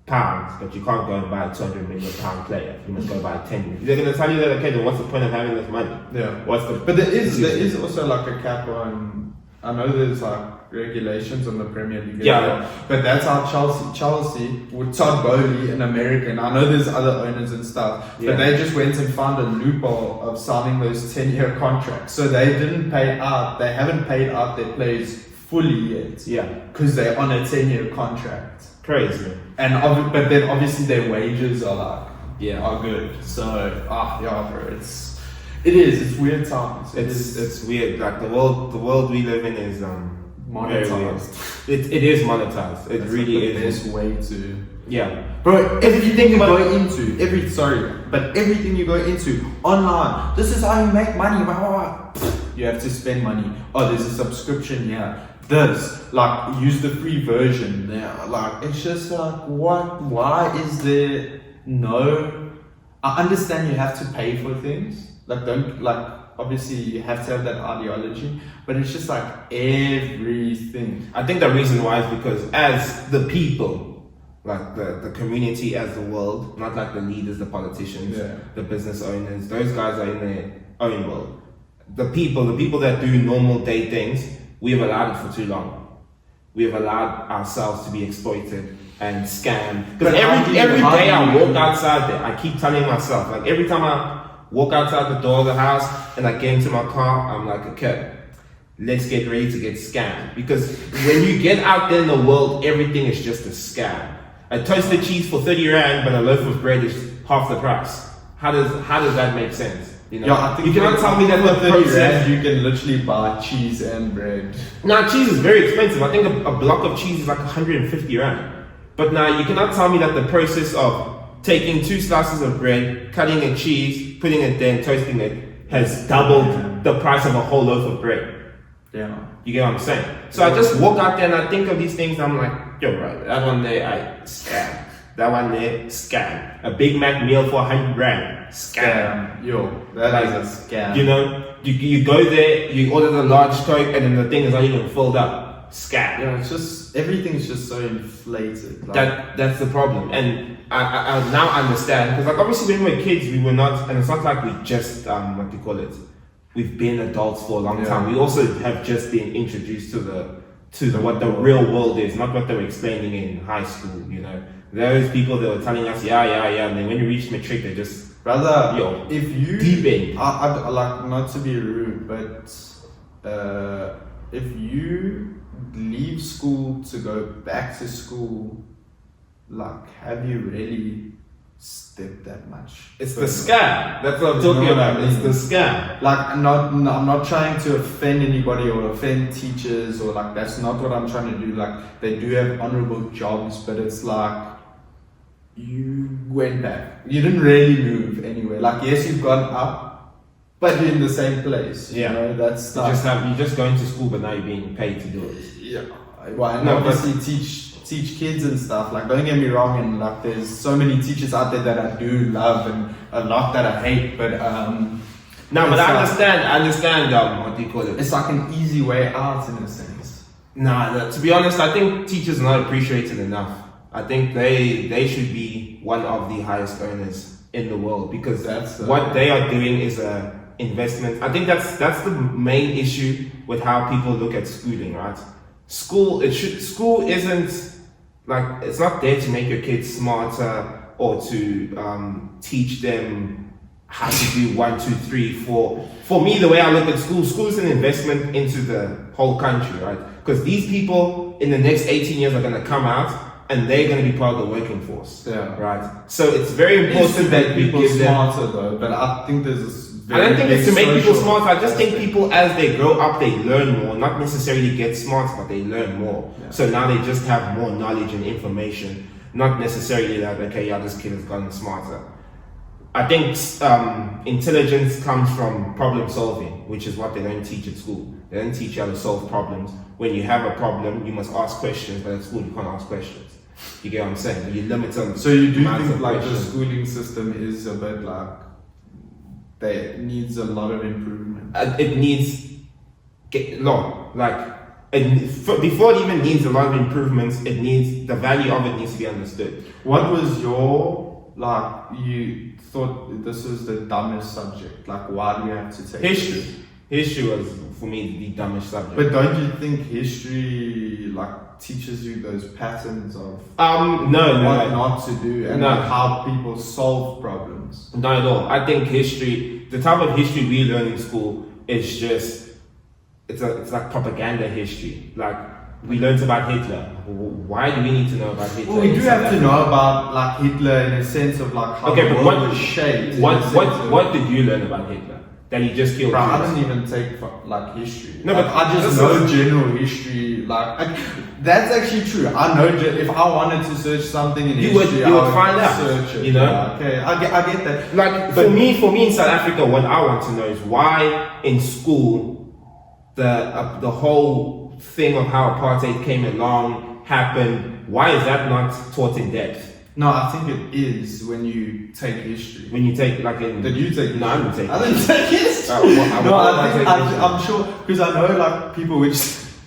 Speaker 2: pounds, but you can't go and buy a £200 million player. You must go buy 10 million. They're going to tell you that, then what's the point of having this money?
Speaker 1: Yeah.
Speaker 2: But
Speaker 1: there is also like a cap on, I know there's like regulations on the Premier League.
Speaker 2: Yeah.
Speaker 1: But that's how Chelsea with Todd Bowley, an American, I know there's other owners and stuff, but they just went and found a loophole of signing those 10-year contracts. So they haven't paid out their players fully yet.
Speaker 2: Yeah.
Speaker 1: Because they're on a 10-year contract.
Speaker 2: Crazy.
Speaker 1: But then obviously their wages are
Speaker 2: are
Speaker 1: good. So bro, it's weird times.
Speaker 2: It's weird. Like the world we live in is
Speaker 1: monetized.
Speaker 2: It is monetized. It
Speaker 1: That's
Speaker 2: really
Speaker 1: like the
Speaker 2: is.
Speaker 1: best way to.
Speaker 2: Yeah,
Speaker 1: bro. Everything you go into, everything you go into online. This is how you make money. You have to spend money. Oh, there's a subscription here. Use the free version. It's just like, what? Why is there no? I understand you have to pay for things. Obviously you have to have that ideology, but it's just like everything.
Speaker 2: I think the reason why is because as the people, like the community as the world, not like the leaders, the politicians, the business owners, those guys are in their own world. The people that do normal day things, we have allowed it for too long. We have allowed ourselves to be exploited and scammed. Because every day I walk outside there, I keep telling myself, like every time I walk outside the door of the house and I get into my car, I'm like, okay, let's get ready to get scammed. Because when you get out there in the world, everything is just a scam. A toasted cheese for 30 rand, but a loaf of bread is half the price. How does that make sense? You know?
Speaker 1: I think
Speaker 2: you cannot tell me that the process
Speaker 1: you can literally buy cheese and bread.
Speaker 2: Now cheese is very expensive. I think a block of cheese is like 150 rand. But now you cannot tell me that the process of taking 2 slices of bread, cutting a cheese, putting it there and toasting it has doubled the price of a whole loaf of bread.
Speaker 1: Yeah.
Speaker 2: You get what I'm saying? So I just walk out there and I think of these things and I'm like, yo, right, that one there, scam. That one there, scam. A Big Mac meal for 100 rand, scam.
Speaker 1: Yo, that is a scam.
Speaker 2: You know, you go there, you order the large Coke and then the thing is not even filled up, scam.
Speaker 1: Yeah, it's just, everything's just so inflated.
Speaker 2: That's the problem. And I now understand, because like obviously when we were kids, we were not, and it's not like we just, we've been adults for a long time. We also have just been introduced to what the real world is, not what they were explaining in high school, you know. There was people that were telling us, and then when you reach matric, they just,
Speaker 1: brother, if you
Speaker 2: deep in.
Speaker 1: I like, not to be rude, but if you leave school to go back to school, like, have you really stepped that much?
Speaker 2: It's the scam. That's what I'm talking about. It's the scam.
Speaker 1: Like, I'm not trying to offend anybody or offend teachers or like, that's not what I'm trying to do. Like, they do have honorable jobs, but it's like, you went back. You didn't really move anywhere. Like, yes, you've gone up, but you're in the same place.
Speaker 2: Yeah.
Speaker 1: You know, that's
Speaker 2: You're just going to school, but now you're being paid to do it.
Speaker 1: Yeah. Well, and
Speaker 2: No,
Speaker 1: obviously teach kids and stuff. Like, don't get me wrong, and like, there's so many teachers out there that I do love and a lot that I hate, but
Speaker 2: no, but I understand what do you call it?
Speaker 1: it's like an easy way out in a sense.
Speaker 2: Nah, to be honest, I think teachers are not appreciated enough. I think they should be one of the highest earners in the world, because what they are doing is a investment. I think that's the main issue with how people look at schooling, right? School isn't like, it's not there to make your kids smarter or to teach them how to do 1, 2, 3, 4. For me, the way I look at school is an investment into the whole country, right? Because these people in the next 18 years are going to come out and they're going to be part of the working force.
Speaker 1: Yeah.
Speaker 2: Right. So it's very important that we
Speaker 1: people
Speaker 2: give them
Speaker 1: smarter though, but I think there's this
Speaker 2: I don't think it's to make people
Speaker 1: social
Speaker 2: smarter. I just think
Speaker 1: aspect.
Speaker 2: people, as they grow up, they learn more. Not necessarily get smarter, but they learn more.
Speaker 1: Yeah.
Speaker 2: So now they just have more knowledge and information. Not necessarily that, okay, yeah, this kid has gotten smarter. I think intelligence comes from problem solving, which is what they don't teach at school. They don't teach you how to solve problems. When you have a problem, you must ask questions, but at school you can't ask questions. You get what I'm saying? You limit them.
Speaker 1: So you do
Speaker 2: amounts
Speaker 1: think
Speaker 2: of
Speaker 1: like the
Speaker 2: questions.
Speaker 1: schooling system is a bit like that needs a lot of improvement?
Speaker 2: It needs before it even needs a lot of improvements, it needs, the value of it needs to be understood.
Speaker 1: What was your, like, you thought this was the dumbest subject? Like, why do you have to take
Speaker 2: History was, for me, the dumbest subject.
Speaker 1: But don't you think history, like, teaches you those patterns of
Speaker 2: no,
Speaker 1: what not to do and
Speaker 2: No.
Speaker 1: like, how people solve problems?
Speaker 2: Not at all. I think history, the type of history we learn in school is just, it's like propaganda history. Like, we learned about Hitler. Why do we need to know about Hitler?
Speaker 1: Well, we
Speaker 2: in
Speaker 1: do
Speaker 2: South
Speaker 1: have to
Speaker 2: Africa?
Speaker 1: know about like Hitler in a sense of like how
Speaker 2: Okay,
Speaker 1: the
Speaker 2: but
Speaker 1: world was shaped.
Speaker 2: what did you learn about Hitler? That he just killed
Speaker 1: Bro, I
Speaker 2: Jews?
Speaker 1: don't even take like history.
Speaker 2: No,
Speaker 1: Like,
Speaker 2: but
Speaker 1: I just
Speaker 2: this
Speaker 1: know
Speaker 2: is-
Speaker 1: general history. That's actually true. I know if I wanted to search something in
Speaker 2: You would-
Speaker 1: history,
Speaker 2: you
Speaker 1: I
Speaker 2: would find out,
Speaker 1: Search it.
Speaker 2: you know?
Speaker 1: Yeah, okay, I get that.
Speaker 2: Like,
Speaker 1: But-
Speaker 2: for me in South Africa, what I want to know is why in school the whole thing of how apartheid came along happened. Why is that not taught in depth?
Speaker 1: No, I think it is when you take history.
Speaker 2: When you take like in
Speaker 1: Did you take?
Speaker 2: No, I didn't take
Speaker 1: I didn't take history.
Speaker 2: No,
Speaker 1: I'm sure because I know like people which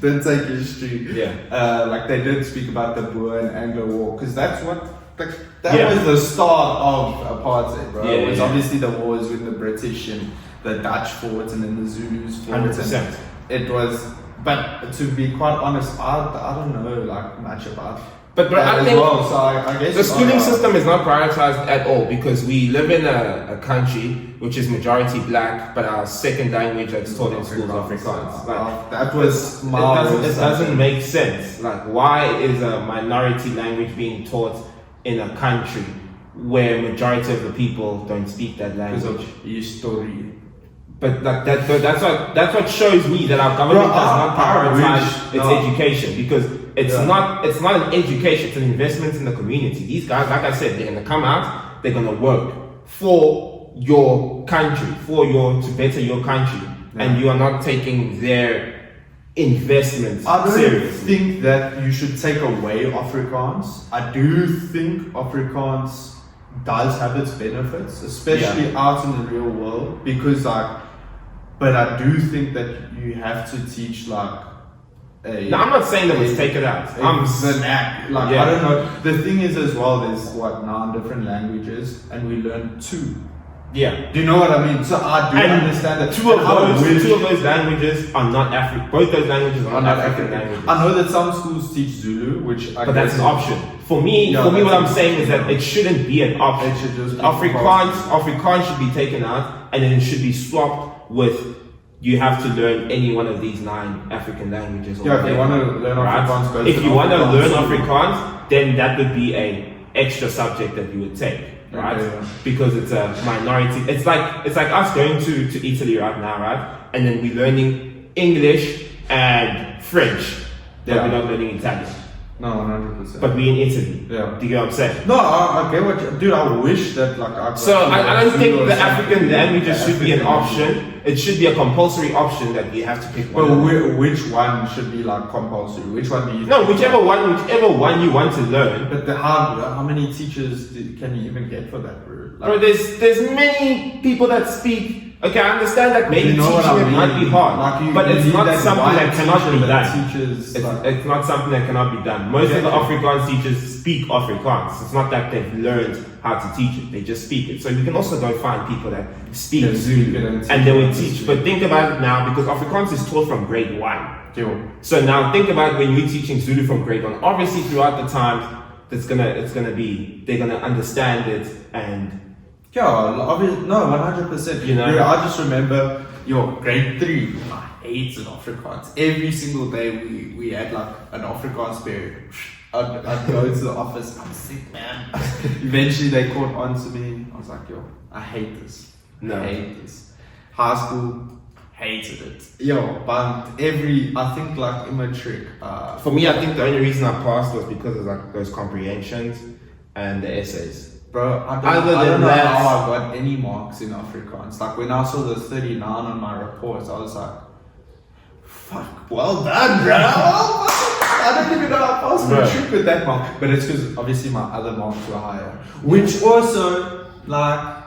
Speaker 1: didn't take history.
Speaker 2: Yeah.
Speaker 1: Like they did speak about the Boer and Anglo War because that's what that
Speaker 2: Yeah.
Speaker 1: was the start of apartheid, bro.
Speaker 2: Yeah,
Speaker 1: It was
Speaker 2: yeah.
Speaker 1: obviously the wars with the British and the Dutch fought and then the Zulus fought.
Speaker 2: 100%.
Speaker 1: And it was, but to be quite honest, I don't know like much about.
Speaker 2: But
Speaker 1: that
Speaker 2: I
Speaker 1: as
Speaker 2: think
Speaker 1: well, so I guess
Speaker 2: the schooling system is not prioritized at all because we live in a country which is majority black, but our second language that's taught in schools is Afrikaans. Like,
Speaker 1: that was
Speaker 2: it
Speaker 1: my.
Speaker 2: doesn't make sense. Like, why is a minority language being taught in a country where majority of the people don't speak that
Speaker 1: Because
Speaker 2: language?
Speaker 1: of history.
Speaker 2: But like that's what shows me that our government
Speaker 1: Bro,
Speaker 2: does not
Speaker 1: I
Speaker 2: prioritize
Speaker 1: wish-
Speaker 2: its
Speaker 1: no.
Speaker 2: education because it's
Speaker 1: Yeah.
Speaker 2: not an education, it's an investment in the community. These guys, like I said, they're gonna come out, they're gonna work for your country, to better your country, and you are not taking their investment
Speaker 1: I don't
Speaker 2: seriously.
Speaker 1: think that you should take away Afrikaans. I do think Afrikaans does have its benefits, especially out in the real world, because but I do think that you have to teach like a.
Speaker 2: Now, I'm not saying that let's take it out. I'm
Speaker 1: the knack. Like
Speaker 2: Yeah.
Speaker 1: I don't know. The thing is as well, there's 9 different languages, and we learn 2.
Speaker 2: yeah.
Speaker 1: Do you know what I mean? So I do
Speaker 2: And
Speaker 1: understand that
Speaker 2: Two of
Speaker 1: And I wish-
Speaker 2: those languages are not African. Both those languages are not African languages.
Speaker 1: I know that some schools teach Zulu, which I
Speaker 2: But that's
Speaker 1: guess
Speaker 2: an option. For me,
Speaker 1: Yeah,
Speaker 2: what
Speaker 1: that's
Speaker 2: I'm
Speaker 1: an
Speaker 2: saying is that
Speaker 1: option.
Speaker 2: it shouldn't be an option.
Speaker 1: It should just be
Speaker 2: Afrikaans should be taken out, and then it should be swapped with. You have to learn any one of these 9 African languages. or
Speaker 1: Yeah, if you
Speaker 2: whatever,
Speaker 1: want to learn Afrikaans, go
Speaker 2: If
Speaker 1: to
Speaker 2: you want to learn
Speaker 1: Afrikaans.
Speaker 2: Afrikaans, then that would be a extra subject that you would take, right?
Speaker 1: Okay, yeah.
Speaker 2: Because it's a minority. It's like us going to Italy right now, right? And then we're learning English and French. Then
Speaker 1: Yeah.
Speaker 2: we're not learning Italian.
Speaker 1: No, 100%.
Speaker 2: but we in Italy.
Speaker 1: Yeah.
Speaker 2: Do you get what I'm saying?
Speaker 1: No, I get what you... Dude, I wish that, like...
Speaker 2: I don't think the African languages should be an option. It should be a compulsory option that you have to pick one.
Speaker 1: But which one should be, like, compulsory? Which one do you...
Speaker 2: No, whichever one you want to learn.
Speaker 1: But how many teachers can you even get for that, bro? Like,
Speaker 2: Bro, there's many people that speak... Okay, I understand that maybe
Speaker 1: You know
Speaker 2: teaching
Speaker 1: what I
Speaker 2: it
Speaker 1: mean?
Speaker 2: might be hard,
Speaker 1: Like
Speaker 2: but it's not something that cannot be done.
Speaker 1: Teachers,
Speaker 2: It's not something that cannot be done. Most of the Afrikaans teachers speak Afrikaans. It's not that they've learned how to teach it. They just speak it. So you can also go find people that speak Zulu and they will teach. But think about it now, because Afrikaans is taught from grade 1. So now think about when you're teaching Zulu from grade 1. Obviously throughout the time, they're gonna understand it and...
Speaker 1: Yeah, obviously, no, 100%.
Speaker 2: You know?
Speaker 1: Dude, I just remember, grade 3, I hated Afrikaans. Every single day we had like an Afrikaans period. I'd go to the office, I'm sick, man. Eventually they caught on to me. I was like, I hate this.
Speaker 2: No.
Speaker 1: I hate this. High school, hated it. But I think like in matric.
Speaker 2: For me, I think the only reason I passed was because of like those comprehensions and the essays.
Speaker 1: Bro, I don't know how I got any marks in Afrikaans. Like when I saw the 39 on my reports, I was like, fuck, well done, bro. I don't even know how I passed matric with that mark. But it's because obviously my other marks were higher. Which also, like,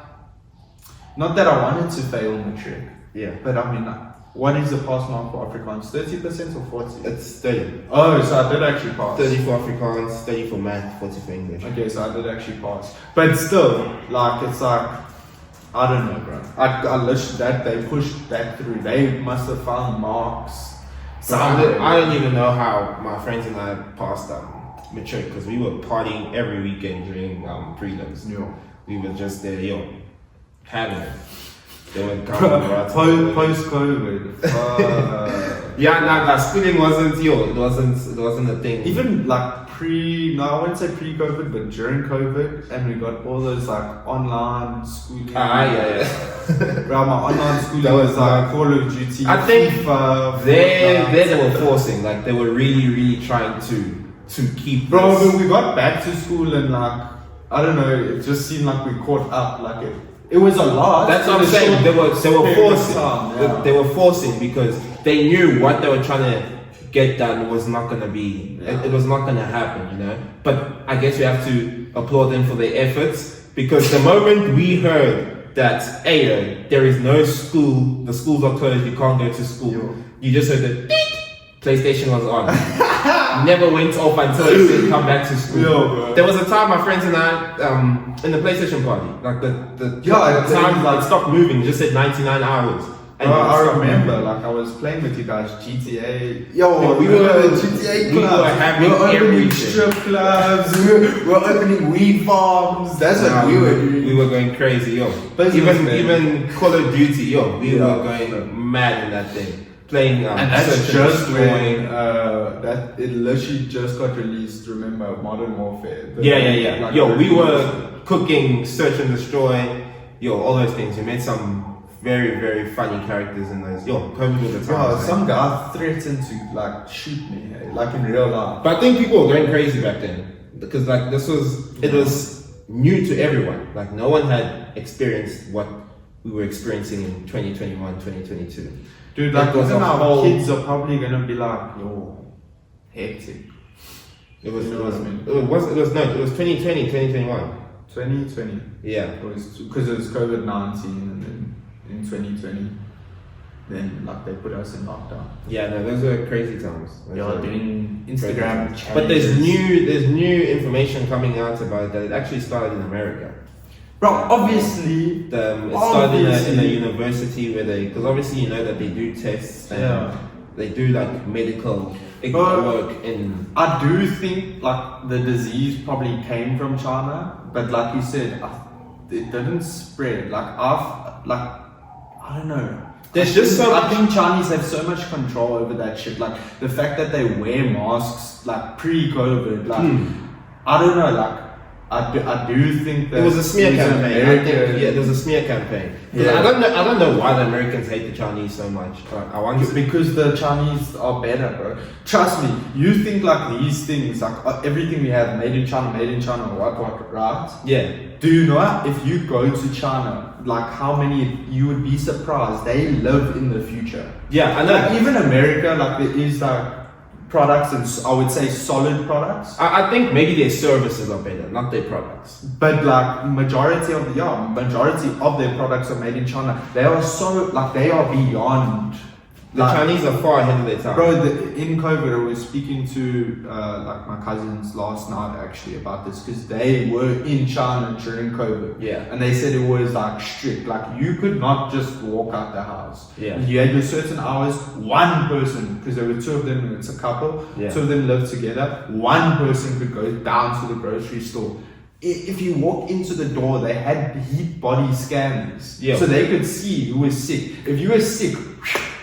Speaker 1: not that I wanted to fail matric.
Speaker 2: Yeah.
Speaker 1: But I mean, like, what is the pass mark for Afrikaans? 30% or 40%?
Speaker 2: It's 30.
Speaker 1: Oh, so I did actually pass.
Speaker 2: 30 for Afrikaans, 30 for math, 40 for English.
Speaker 1: Okay, so I did actually pass. But still, like, it's like, I don't know, bro. I wish that they pushed that through. They must have found marks.
Speaker 2: So I don't even know how my friends and I passed matric, because we were partying every weekend during prelims.
Speaker 1: Yeah.
Speaker 2: We were just there, having it. They went
Speaker 1: post-COVID.
Speaker 2: Schooling wasn't a thing.
Speaker 1: Even like I wouldn't say pre-COVID, but during COVID, and we got all those like online schooling. Around my online schooling
Speaker 2: that was
Speaker 1: like Call of Duty.
Speaker 2: I think
Speaker 1: FIFA,
Speaker 2: they were forcing, like they were really trying to keep.
Speaker 1: Bro, when we got back to school and like I don't know, it just seemed like we caught up. Like it was a lot.
Speaker 2: That's what I'm saying. They were forcing.
Speaker 1: Yeah.
Speaker 2: They were forcing because they knew what they were trying to get done was not gonna be. Yeah. It was not gonna happen, But I guess we have to applaud them for their efforts, because the moment we heard that, there is no school, the schools are closed, you can't go to school. You just heard the beep, PlayStation was on. Never went off until it said come back to school. There was a time my friends and I in the PlayStation party, like the time like stopped moving, just said 99 hours. And
Speaker 1: I remember, like I was playing with you guys, GTA.
Speaker 2: We were
Speaker 1: GTA clubs.
Speaker 2: We were having
Speaker 1: opening strip clubs. we were opening weed farms. That's what we were doing.
Speaker 2: We were going crazy, Even Call of Duty, we were going mad in that thing. Playing
Speaker 1: and that's just when that it literally just got released. Remember Modern Warfare?
Speaker 2: Yeah.
Speaker 1: Like,
Speaker 2: we were cooking Search and Destroy. All those things. We made some very funny characters in those. COVID was the time.
Speaker 1: Some guy threatened to like shoot me, like in real life.
Speaker 2: But I think people were going crazy back then, because like it was new to everyone. Like no one had experienced what we were experiencing in 2021, 2022.
Speaker 1: Dude, like even our kids are probably gonna be like, hectic.
Speaker 2: It was 2020, 2021.
Speaker 1: 2020.
Speaker 2: Yeah.
Speaker 1: It was because it was COVID-19, and then in 2020, then like they put us in lockdown.
Speaker 2: Yeah, no, those were crazy times.
Speaker 1: Doing Instagram challenges.
Speaker 2: But there's new information coming out about that. It actually started in America.
Speaker 1: Bro, obviously,
Speaker 2: it started in a university where because obviously that they do tests and they do like medical work in. I
Speaker 1: do think like the disease probably came from China, but like you said, it didn't spread. I don't know. I think Chinese have so much control over that shit. Like the fact that they wear masks like pre-COVID, I don't know, like I do think that
Speaker 3: It was a smear
Speaker 1: these
Speaker 3: campaign.
Speaker 1: American-
Speaker 3: There was a smear campaign. 'Cause
Speaker 1: Yeah.
Speaker 3: I don't know why the Americans hate the Chinese so much. I want to.
Speaker 1: Because the Chinese are better, bro. Trust me. You think like these things, like everything we have made in China, what, right?
Speaker 3: Yeah.
Speaker 1: Do you know if you go to China, like how many you would be surprised they live in the future.
Speaker 3: Yeah, I know.
Speaker 1: Like even America, like there is like products and I would say solid products.
Speaker 3: I think maybe their services are better, not their products.
Speaker 1: But like majority of their products are made in China. They are so like they are beyond.
Speaker 3: The Chinese are far ahead of their time.
Speaker 1: Bro, in COVID, I was speaking to like my cousins last night actually about this because they were in China during COVID.
Speaker 3: Yeah.
Speaker 1: And they said it was like strict. Like you could not just walk out the house.
Speaker 3: Yeah.
Speaker 1: You had your certain hours. One person, because there were two of them, and it's a couple.
Speaker 3: Yeah.
Speaker 1: Two of them lived together. One person could go down to the grocery store. If you walk into the door, they had heat body scanners.
Speaker 3: Yeah.
Speaker 1: So they could see who was sick. If you were sick,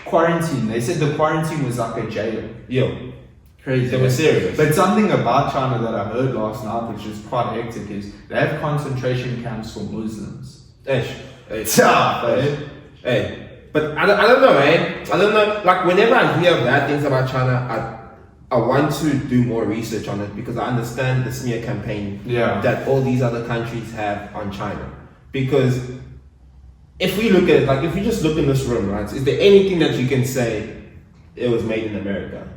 Speaker 1: quarantine. They said the quarantine was like a jail.
Speaker 3: Yo.
Speaker 1: Crazy.
Speaker 3: They were serious.
Speaker 1: But something about China that I heard last night, which is quite hectic, is they have concentration camps for Muslims.
Speaker 3: Hey. But I don't know, eh? I don't know. Like, whenever I hear bad things about China, I want to do more research on it because I understand the smear campaign that all these other countries have on China. Because if we look at it, like if you just look in this room, right, is there anything that you can say it was made in America?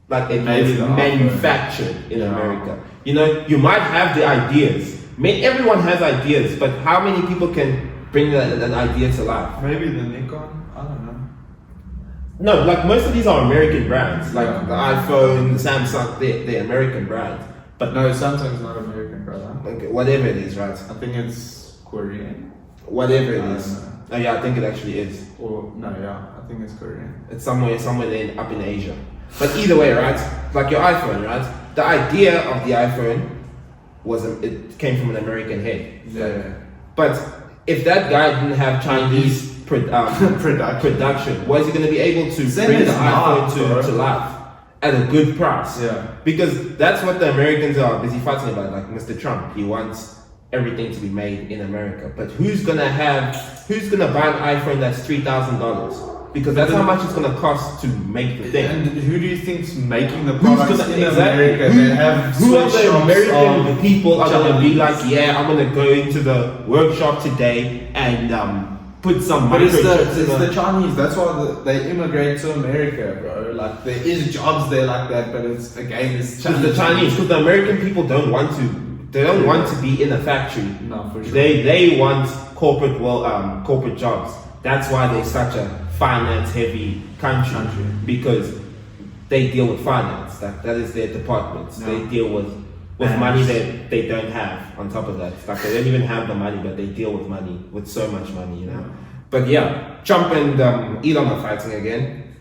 Speaker 3: Like it was manufactured in America. You know, you might have the ideas. Everyone has ideas, but how many people can bring an idea to life?
Speaker 1: Maybe the Nikon? I don't know.
Speaker 3: No, like most of these are American brands. Like the iPhone, the Samsung, they're American brands. But
Speaker 1: no, Samsung's not American, brother.
Speaker 3: Okay, whatever it is, right?
Speaker 1: I think it's Korean.
Speaker 3: Whatever it is. Oh yeah, I think it actually is.
Speaker 1: Or no, yeah, I think it's Korean.
Speaker 3: It's somewhere there up in Asia. But either way, right? Like your iPhone, right? The idea of the iPhone it came from an American head.
Speaker 1: Yeah.
Speaker 3: But if that guy didn't have Chinese production, was he going to be able to bring the iPhone to life at a good price?
Speaker 1: Yeah.
Speaker 3: Because that's what the Americans are busy fighting about. Like Mr. Trump, he wants everything to be made in America. But who's gonna buy an iPhone that's $3,000? Because that's how much it's gonna cost to make the thing.
Speaker 1: And who do you think's making the products in
Speaker 3: exactly.
Speaker 1: America? They have
Speaker 3: Who are the
Speaker 1: sweatshops
Speaker 3: American
Speaker 1: of
Speaker 3: people are gonna be
Speaker 1: Chinese.
Speaker 3: like, yeah, I'm gonna go into the workshop today and put some
Speaker 1: But it's
Speaker 3: microchips in
Speaker 1: the Chinese. That's why they immigrate to America, bro. Like there is jobs there like that, but it's Chinese.
Speaker 3: the Chinese, because the American people don't want to. They don't want to be in a factory.
Speaker 1: No, for sure.
Speaker 3: They want corporate jobs. That's why they're such a finance-heavy country because they deal with finance. That is their department.
Speaker 1: No.
Speaker 3: They deal with money that they don't have. On top of that, it's like they don't even have the money, but they deal with money, with so much money, you know. But yeah, Trump and Elon are fighting again.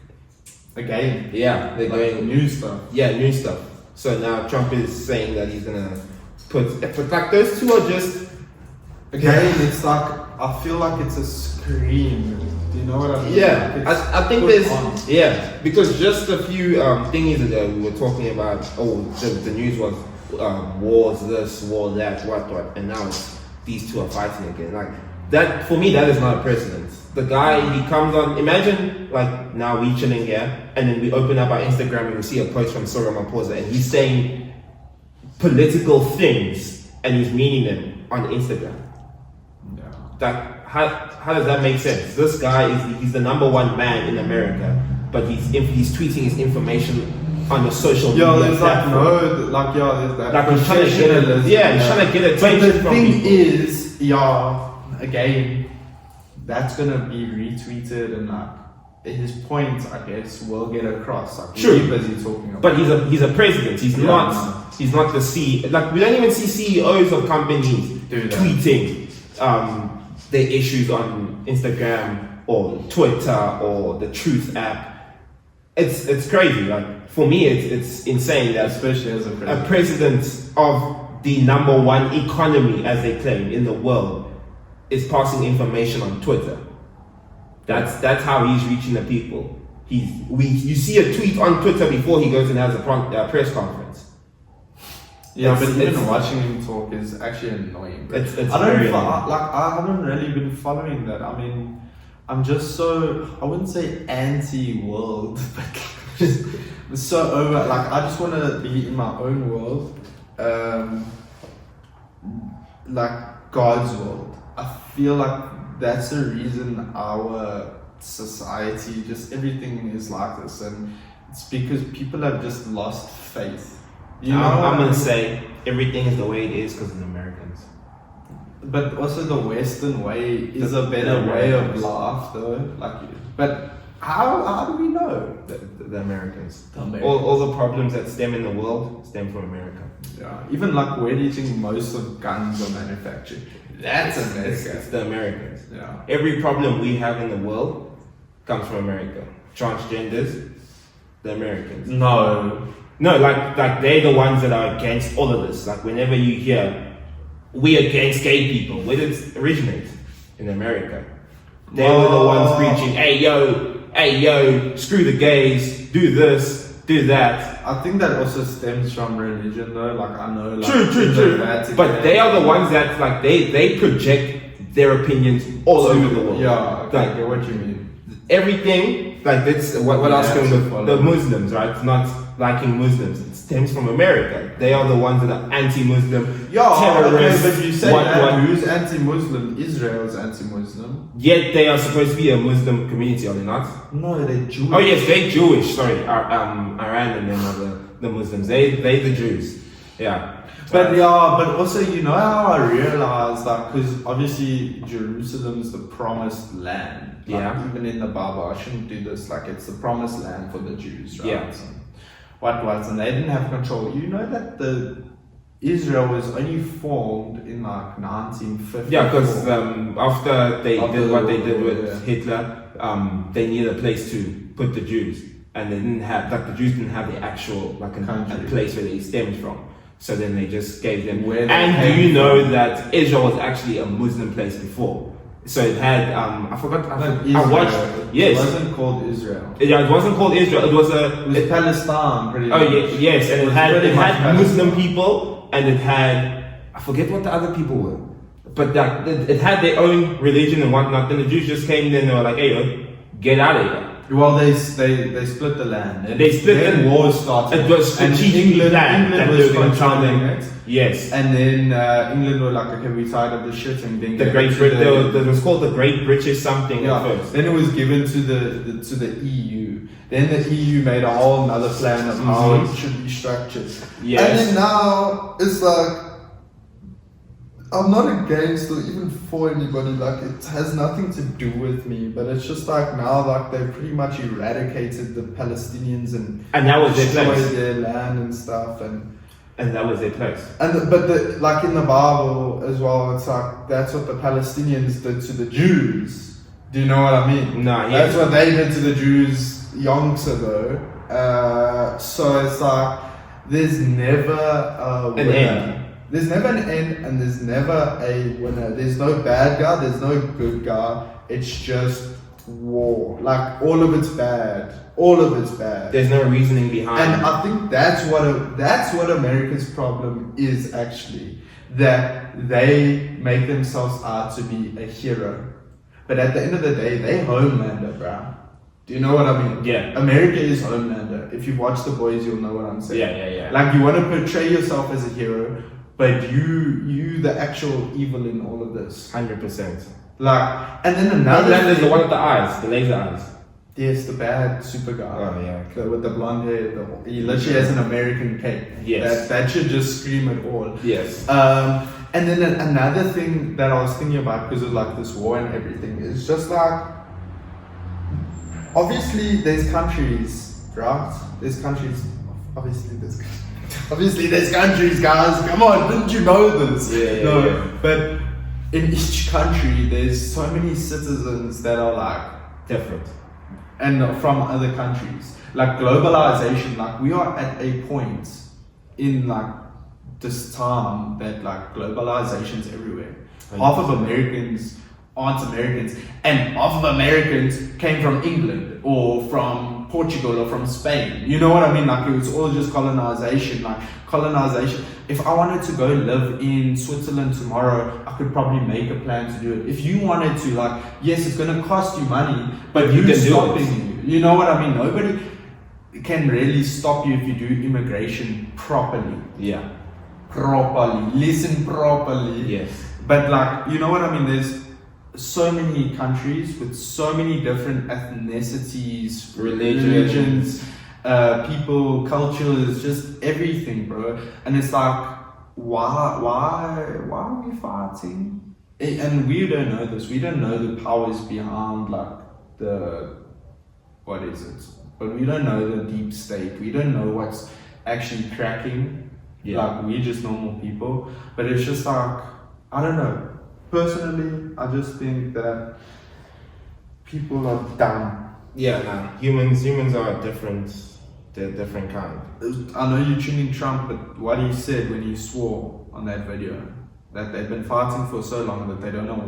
Speaker 1: Again.
Speaker 3: Yeah, they're going
Speaker 1: new stuff.
Speaker 3: Yeah, new stuff. So now Trump is saying that he's gonna put like those two are just
Speaker 1: Again, it's like I feel like it's a screen. Do you know what I mean?
Speaker 3: Yeah,
Speaker 1: Like
Speaker 3: I think there's because just a few thingies ago we were talking about the news was wars this, war that, what, and now it's these two are fighting again. Like that for me, that is not a precedent. The guy he comes on. Imagine like now we chilling here, and then we open up our Instagram and we see a post from Cyril Ramaphosa, and he's saying political things and he's meaning them on Instagram.
Speaker 1: Yeah.
Speaker 3: That how does that make sense? This guy he's the number one man in America, but he's tweeting his information on the social media.
Speaker 1: There's
Speaker 3: platform.
Speaker 1: there's that.
Speaker 3: Like he's trying to get it. Yeah, he's trying to get attention
Speaker 1: But the
Speaker 3: from
Speaker 1: thing
Speaker 3: people.
Speaker 1: is, again, that's gonna be retweeted and like his point, I guess, will get across. Like
Speaker 3: Sure.
Speaker 1: we're busy talking about.
Speaker 3: But he's a president. He's not the CEO. Like we don't even see CEOs of companies
Speaker 1: Do that.
Speaker 3: tweeting their issues on Instagram or Twitter or the Truth app. It's crazy. Like for me, it's insane that
Speaker 1: especially as
Speaker 3: a president of the number one economy, as they claim, in the world is passing information on Twitter. That's how he's reaching the people. You see a tweet on Twitter before he goes and has a press conference.
Speaker 1: Yeah, but even watching him talk is actually annoying.
Speaker 3: It's
Speaker 1: I haven't really been following that. I mean, I'm just so, I wouldn't say anti-world, but just so over. Like, I just want to be in my own world, like God's world. I feel like that's the reason our society, just everything is like this, and it's because people have just lost faith. You know,
Speaker 3: I'm gonna say everything is the way it is because of the Americans.
Speaker 1: But also the Western way is a better way of life, though. Like, but how do we know?
Speaker 3: The Americans.
Speaker 1: The Americans.
Speaker 3: All the problems that stem in the world stem from America.
Speaker 1: Yeah. Even like, where do you think most of guns are manufactured? That's America.
Speaker 3: It's the Americans.
Speaker 1: Yeah.
Speaker 3: Every problem we have in the world comes from America. Transgenders, the Americans. No, like they're the ones that are against all of this. Like, whenever you hear we against gay people, where did it originate? In America. They were the ones preaching, hey yo, screw the gays, do this, do that.
Speaker 1: I think that also stems from religion, though. Like, I know, like,
Speaker 3: True. But they are the ones that, like, they project their opinions all over the world.
Speaker 1: Yeah, okay,
Speaker 3: like,
Speaker 1: I get what you mean.
Speaker 3: Everything, like, that's what else comes with the Muslims, right? Not liking Muslims. It stems from America. They are the ones that are anti-Muslim, terrorists.
Speaker 1: Okay, but you say who's anti-Muslim? Israel's anti-Muslim.
Speaker 3: Yet they are supposed to be a Muslim community, are they not?
Speaker 1: No, they're Jewish.
Speaker 3: Oh yes, they're Jewish. Sorry, Iran and them are the Muslims. They the Jews. Yeah.
Speaker 1: But also, you know how I realized that, because obviously Jerusalem's the promised land. Like,
Speaker 3: yeah.
Speaker 1: Even in the Bible, I shouldn't do this. Like, it's the promised land for the Jews, right?
Speaker 3: Yeah.
Speaker 1: So, and they didn't have control. You know that Israel was only formed in like 1950.
Speaker 3: Yeah, because after they did what they did with Hitler, they needed a place to put the Jews, and they didn't have, like, the Jews didn't have the actual, like, a place where they stemmed from. So then they just gave them. And do you know that Israel was actually a Muslim place before? So it had I forgot. I watched. Yes.
Speaker 1: It wasn't called Israel.
Speaker 3: Yeah, it wasn't called Israel. It was
Speaker 1: Palestine. Pretty much.
Speaker 3: Yes, and it had Muslim people, and it had, I forget what the other people were, but that it had their own religion and whatnot. Then the Jews just came in and they were like, "Hey, get out of here."
Speaker 1: Well, they split the land. And
Speaker 3: they split.
Speaker 1: Then war started.
Speaker 3: It was strategically planned.
Speaker 1: England was controlling it.
Speaker 3: Yes.
Speaker 1: And then England were like, okay, we're tired of the shit, and then
Speaker 3: it was called the Great British something at first.
Speaker 1: Then it was given to the EU. Then the EU made a whole another plan of how it should be structured.
Speaker 3: Yes.
Speaker 1: And then now it's like, I'm not against or even for anybody, like, it has nothing to do with me, but it's just like, now, like, they've pretty much eradicated the Palestinians and
Speaker 3: that was their place,
Speaker 1: their land and stuff, and
Speaker 3: that was their place.
Speaker 1: But like in the Bible as well, it's like, that's what the Palestinians did to the Jews. Do you know what I mean?
Speaker 3: No,
Speaker 1: that's what they did to the Jews yonks ago. So it's like, there's never a winner.
Speaker 3: An end.
Speaker 1: There's never an end, and there's never a winner. There's no bad guy, there's no good guy. It's just war. Like, all of it's bad. All of it's bad.
Speaker 3: There's no reasoning behind.
Speaker 1: And I think that's what America's problem is, actually. That they make themselves out to be a hero. But at the end of the day, they Homelander, bro. Do you know what I mean?
Speaker 3: Yeah.
Speaker 1: America is Homelander. If you watch The Boys, you'll know what I'm saying.
Speaker 3: Yeah.
Speaker 1: Like, you want to portray yourself as a hero, but you the actual evil in all of this.
Speaker 3: 100%.
Speaker 1: Like, and then another
Speaker 3: Homelander is the one with the eyes, the laser eyes.
Speaker 1: Yes, the bad super guy.
Speaker 3: Oh yeah.
Speaker 1: With the blonde hair. He literally has an American cape.
Speaker 3: Yes.
Speaker 1: That should just scream at all.
Speaker 3: Yes.
Speaker 1: And then another thing that I was thinking about, because of like this war and everything, is just like, obviously there's countries, right? There's countries. Obviously there's countries, guys. Come on, didn't you know this?
Speaker 3: Yeah.
Speaker 1: But in each country, there's so many citizens that are like
Speaker 3: different,
Speaker 1: and from other countries. Like globalization, like we are at a point in like this time that like globalization's everywhere. Half of Americans aren't Americans, and half of Americans came from England or from Portugal or from Spain. You know what I mean? Like it was all just colonization. Like colonization. If I wanted to go live in Switzerland tomorrow, I could probably make a plan to do it. If you wanted to, like, yes, it's going to cost you money, but
Speaker 3: you can
Speaker 1: stopping
Speaker 3: do it.
Speaker 1: you. You know what I mean? Nobody can really stop you if you do immigration properly.
Speaker 3: Yeah.
Speaker 1: Properly. Listen properly.
Speaker 3: Yes.
Speaker 1: But like, you know what I mean? There's so many countries with so many different ethnicities, religions, people, cultures, just everything, bro. And it's like, why are we fighting? And we don't know this. We don't know the powers behind like what is it? But we don't know the deep state. We don't know what's actually cracking.
Speaker 3: Yeah.
Speaker 1: Like we're just normal people. But it's just like, I don't know. Personally, I just think that people are dumb.
Speaker 3: Yeah, no. Humans are different. They're different kind.
Speaker 1: I know you're tuning Trump, but what he said when he swore on that video, that they've been fighting for so long that they don't know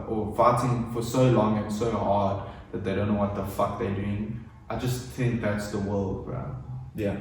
Speaker 1: or fighting for so long and so hard that they don't know what the fuck they're doing. I just think that's the world, bro.
Speaker 3: Yeah.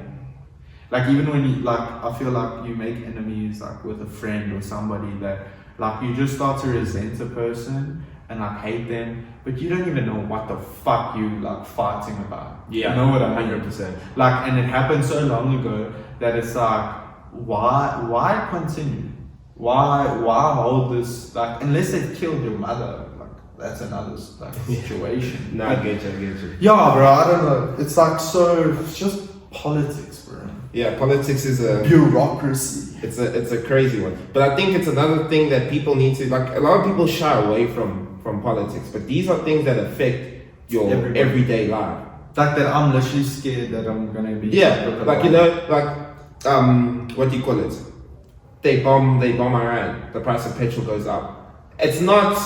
Speaker 1: Like even when you, like, I feel like you make enemies like with a friend or somebody that, like, you just start to resent a person and like hate them, but you don't even know what the fuck you like fighting about.
Speaker 3: Yeah,
Speaker 1: you know what I mean?
Speaker 3: 100%.
Speaker 1: Like, and it happened so long ago that it's like, why continue? Why hold this? Like, unless they've killed your mother, like that's another like situation.
Speaker 3: No, I get you.
Speaker 1: Yeah, bro. I don't know. It's like it's just politics, bro.
Speaker 3: Yeah, politics is a
Speaker 1: bureaucracy.
Speaker 3: It's a crazy one. But I think it's another thing that people need to, like, a lot of people shy away from politics, but these are things that affect your everyday life.
Speaker 1: Like that I'm literally scared that I'm gonna be
Speaker 3: like, you know, like what do you call it? They bomb Iran, the price of petrol goes up. It's not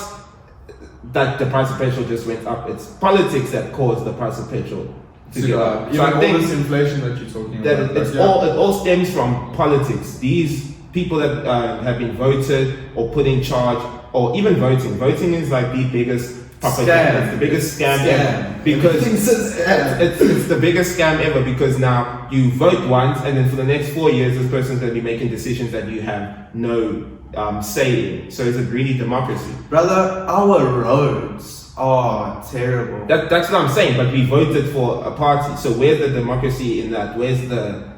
Speaker 3: that the price of petrol just went up, it's politics that caused the price of petrol to go up.
Speaker 1: So I think all this inflation that you're talking about,
Speaker 3: it all stems from politics. These people that have been voted or put in charge, or even voting is like the biggest propaganda. It's the biggest scam ever, because it's the biggest scam ever, because now you vote once and then for the next 4 years this person's going to be making decisions that you have no say in. So it's a greedy democracy,
Speaker 1: brother. Our roads are terrible.
Speaker 3: That's what I'm saying. But we voted for a party, so where's the democracy in that? Where's the,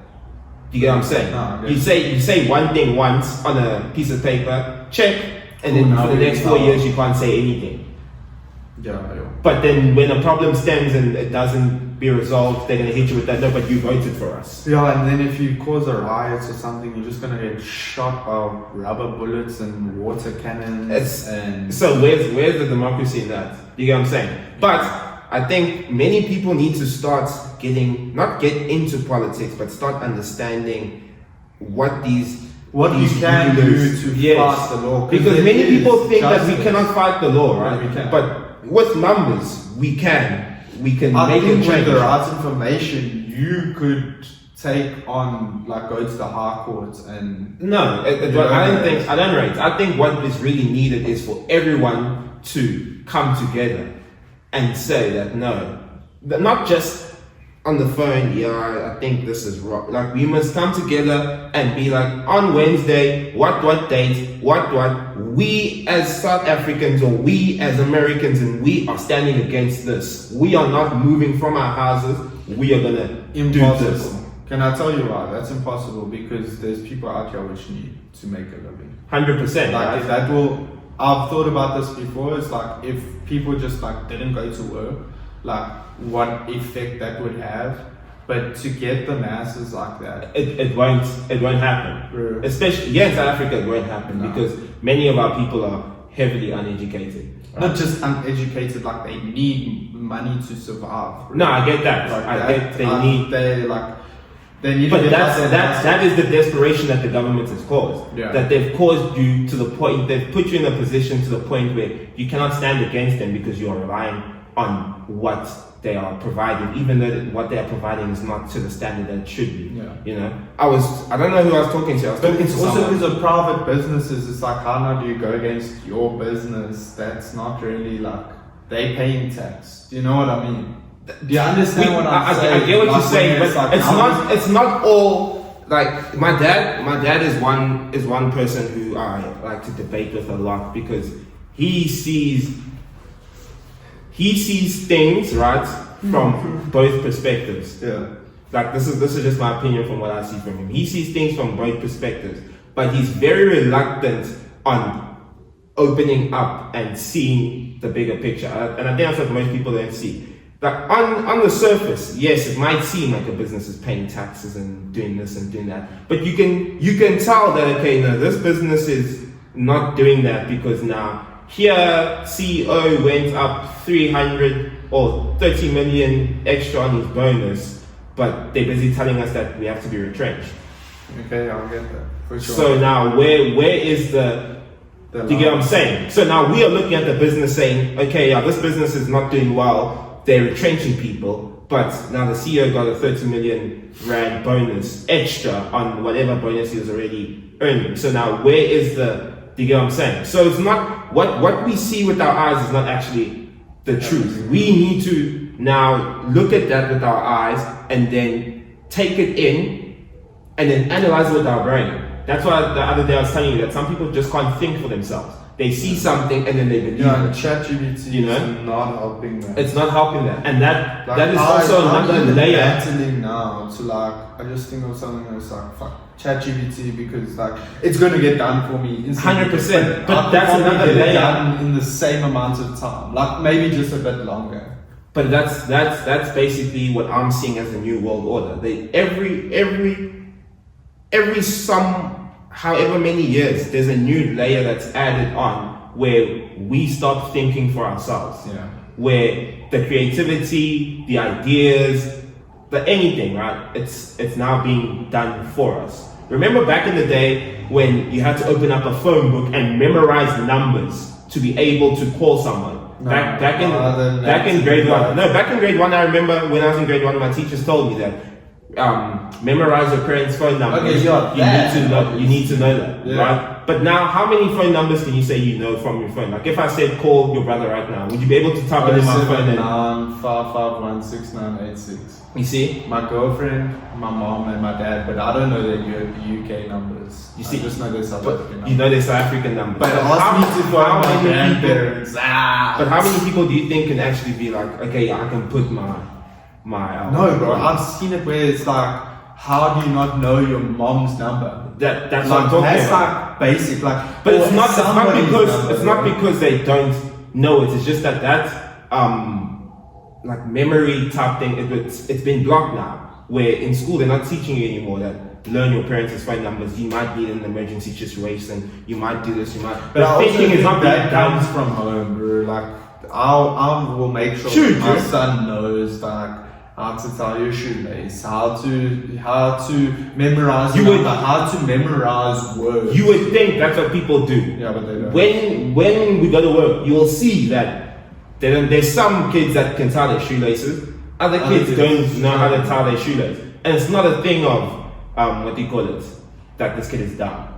Speaker 3: you get what I'm saying?
Speaker 1: No,
Speaker 3: you say one thing once on a piece of paper, check, and then for the next 4 years you can't say anything.
Speaker 1: Yeah.
Speaker 3: But then when a problem stems and it doesn't be resolved, they're gonna hit you with that. No, but you voted for us.
Speaker 1: Yeah, and then if you cause a riot or something, you're just gonna get shot by rubber bullets and water cannons.
Speaker 3: So where's the democracy in that? You get what I'm saying? But I think many people need to start not get into politics, but start understanding what you
Speaker 1: can do to fight the law.
Speaker 3: Because many people think that we cannot fight the law, right?
Speaker 1: We can.
Speaker 3: But with numbers, we can make a change.
Speaker 1: With the right information, you could take on, like, go to the high court and...
Speaker 3: No, I don't rate. I think what is really needed is for everyone to come together and say that no, not just on the phone, I think this is wrong. Like, we must come together and be like, on Wednesday, what date, we as South Africans or we as Americans, and we are standing against this. We are not moving from our houses. We are gonna do this.
Speaker 1: Can I tell you why? That's impossible, because there's people out here which need to make a living.
Speaker 3: 100%.
Speaker 1: Like, if that will... I've thought about this before. It's like, if people just like didn't go to work, like what effect that would have. But to get the masses like that,
Speaker 3: it won't happen. Especially in South Africa, it won't happen because many of our people are heavily uneducated. Right?
Speaker 1: Not just uneducated, like they need money to survive.
Speaker 3: Right? No, I get that. Like
Speaker 1: they need.
Speaker 3: But that is the desperation that the government has caused. Yeah. That they've caused you to the point, they've put you in a position to the point where you cannot stand against them because you are relying on what they are providing, even though what they are providing is not to the standard that it should be.
Speaker 1: Yeah.
Speaker 3: You know, I don't know who I was talking to.
Speaker 1: But it's also because of private businesses. It's like, how now do you go against your business? That's not really like they paying tax. Do you know what I mean? Do you understand what I'm saying?
Speaker 3: I get what
Speaker 1: Like,
Speaker 3: you're saying,
Speaker 1: when
Speaker 3: but it's not all like my dad is one person who I like to debate with a lot because he sees things right from both perspectives.
Speaker 1: Yeah.
Speaker 3: Like this is just my opinion from what I see from him. He sees things from both perspectives, but he's very reluctant on opening up and seeing the bigger picture. And I think that's what most people don't see. Like on the surface, yes, it might seem like a business is paying taxes and doing this and doing that, but you can tell that okay, no, this business is not doing that because now here CEO went up 300 or 30 million extra on his bonus, but they're busy telling us that we have to be retrenched.
Speaker 1: Okay, I'll get that for sure.
Speaker 3: So now where is the do you get what I'm saying? So now we are looking at the business saying, okay, yeah, this business is not doing well. They're retrenching people, but now the CEO got a 30 million rand bonus extra on whatever bonus he was already earning. So now where is do you get what I'm saying? So it's not, what we see with our eyes is not actually the truth. We need to now look at that with our eyes and then take it in and then analyze it with our brain. That's why the other day I was telling you that some people just can't think for themselves. They see something and then they believe it.
Speaker 1: ChatGPT is not helping that.
Speaker 3: It's not helping that. And that is
Speaker 1: I'm
Speaker 3: also another layer.
Speaker 1: battling now to I just think of something that's like, fuck ChatGPT because it's going to get done for me instantly.
Speaker 3: 100%. But that's another layer.
Speaker 1: Done in the same amount of time. Maybe just a bit longer.
Speaker 3: But that's basically what I'm seeing as the new world order. However many years, there's a new layer that's added on where we start thinking for ourselves.
Speaker 1: Yeah.
Speaker 3: Where the creativity, the ideas, the anything, right? It's now being done for us. Remember back in the day when you had to open up a phone book and memorize numbers to be able to call someone? Back in grade one. No, back in grade one, I remember when I was in grade one, my teachers told me that memorize your parents' phone numbers.
Speaker 1: Okay, yeah,
Speaker 3: you need to know that,
Speaker 1: yeah.
Speaker 3: right? But now, how many phone numbers can you say you know from your phone? Like if I said call your brother right now, would you be able to type it in my phone?
Speaker 1: 955516986.
Speaker 3: You see,
Speaker 1: my girlfriend, my mom, and my dad, but I don't know their UK numbers.
Speaker 3: You see,
Speaker 1: I just know their South African numbers.
Speaker 3: You know their South African numbers.
Speaker 1: But ask me to find my grandparents.
Speaker 3: But how many people do you think can actually be like, okay, I can put my
Speaker 1: no, bro. I've seen it where it's like, how do you not know your mom's number?
Speaker 3: That's what I'm talking about.
Speaker 1: That's basic,
Speaker 3: But it's not because they don't know it. It's just that memory type thing. It's been blocked now. Where in school they're not teaching you anymore that learn your parents' phone numbers. You might need an emergency situation. You might do this. You might.
Speaker 1: But
Speaker 3: thinking is not
Speaker 1: that comes from home, bro. I will make sure my son knows how to tie your shoelace, how to memorize how to memorize words.
Speaker 3: You would think that's what people do.
Speaker 1: Yeah, but they don't.
Speaker 3: When we go to work, you will see that there's some kids that can tie their shoelaces, other kids don't know how to tie their shoelaces. And it's not a thing of what do you call it? That this kid is dumb.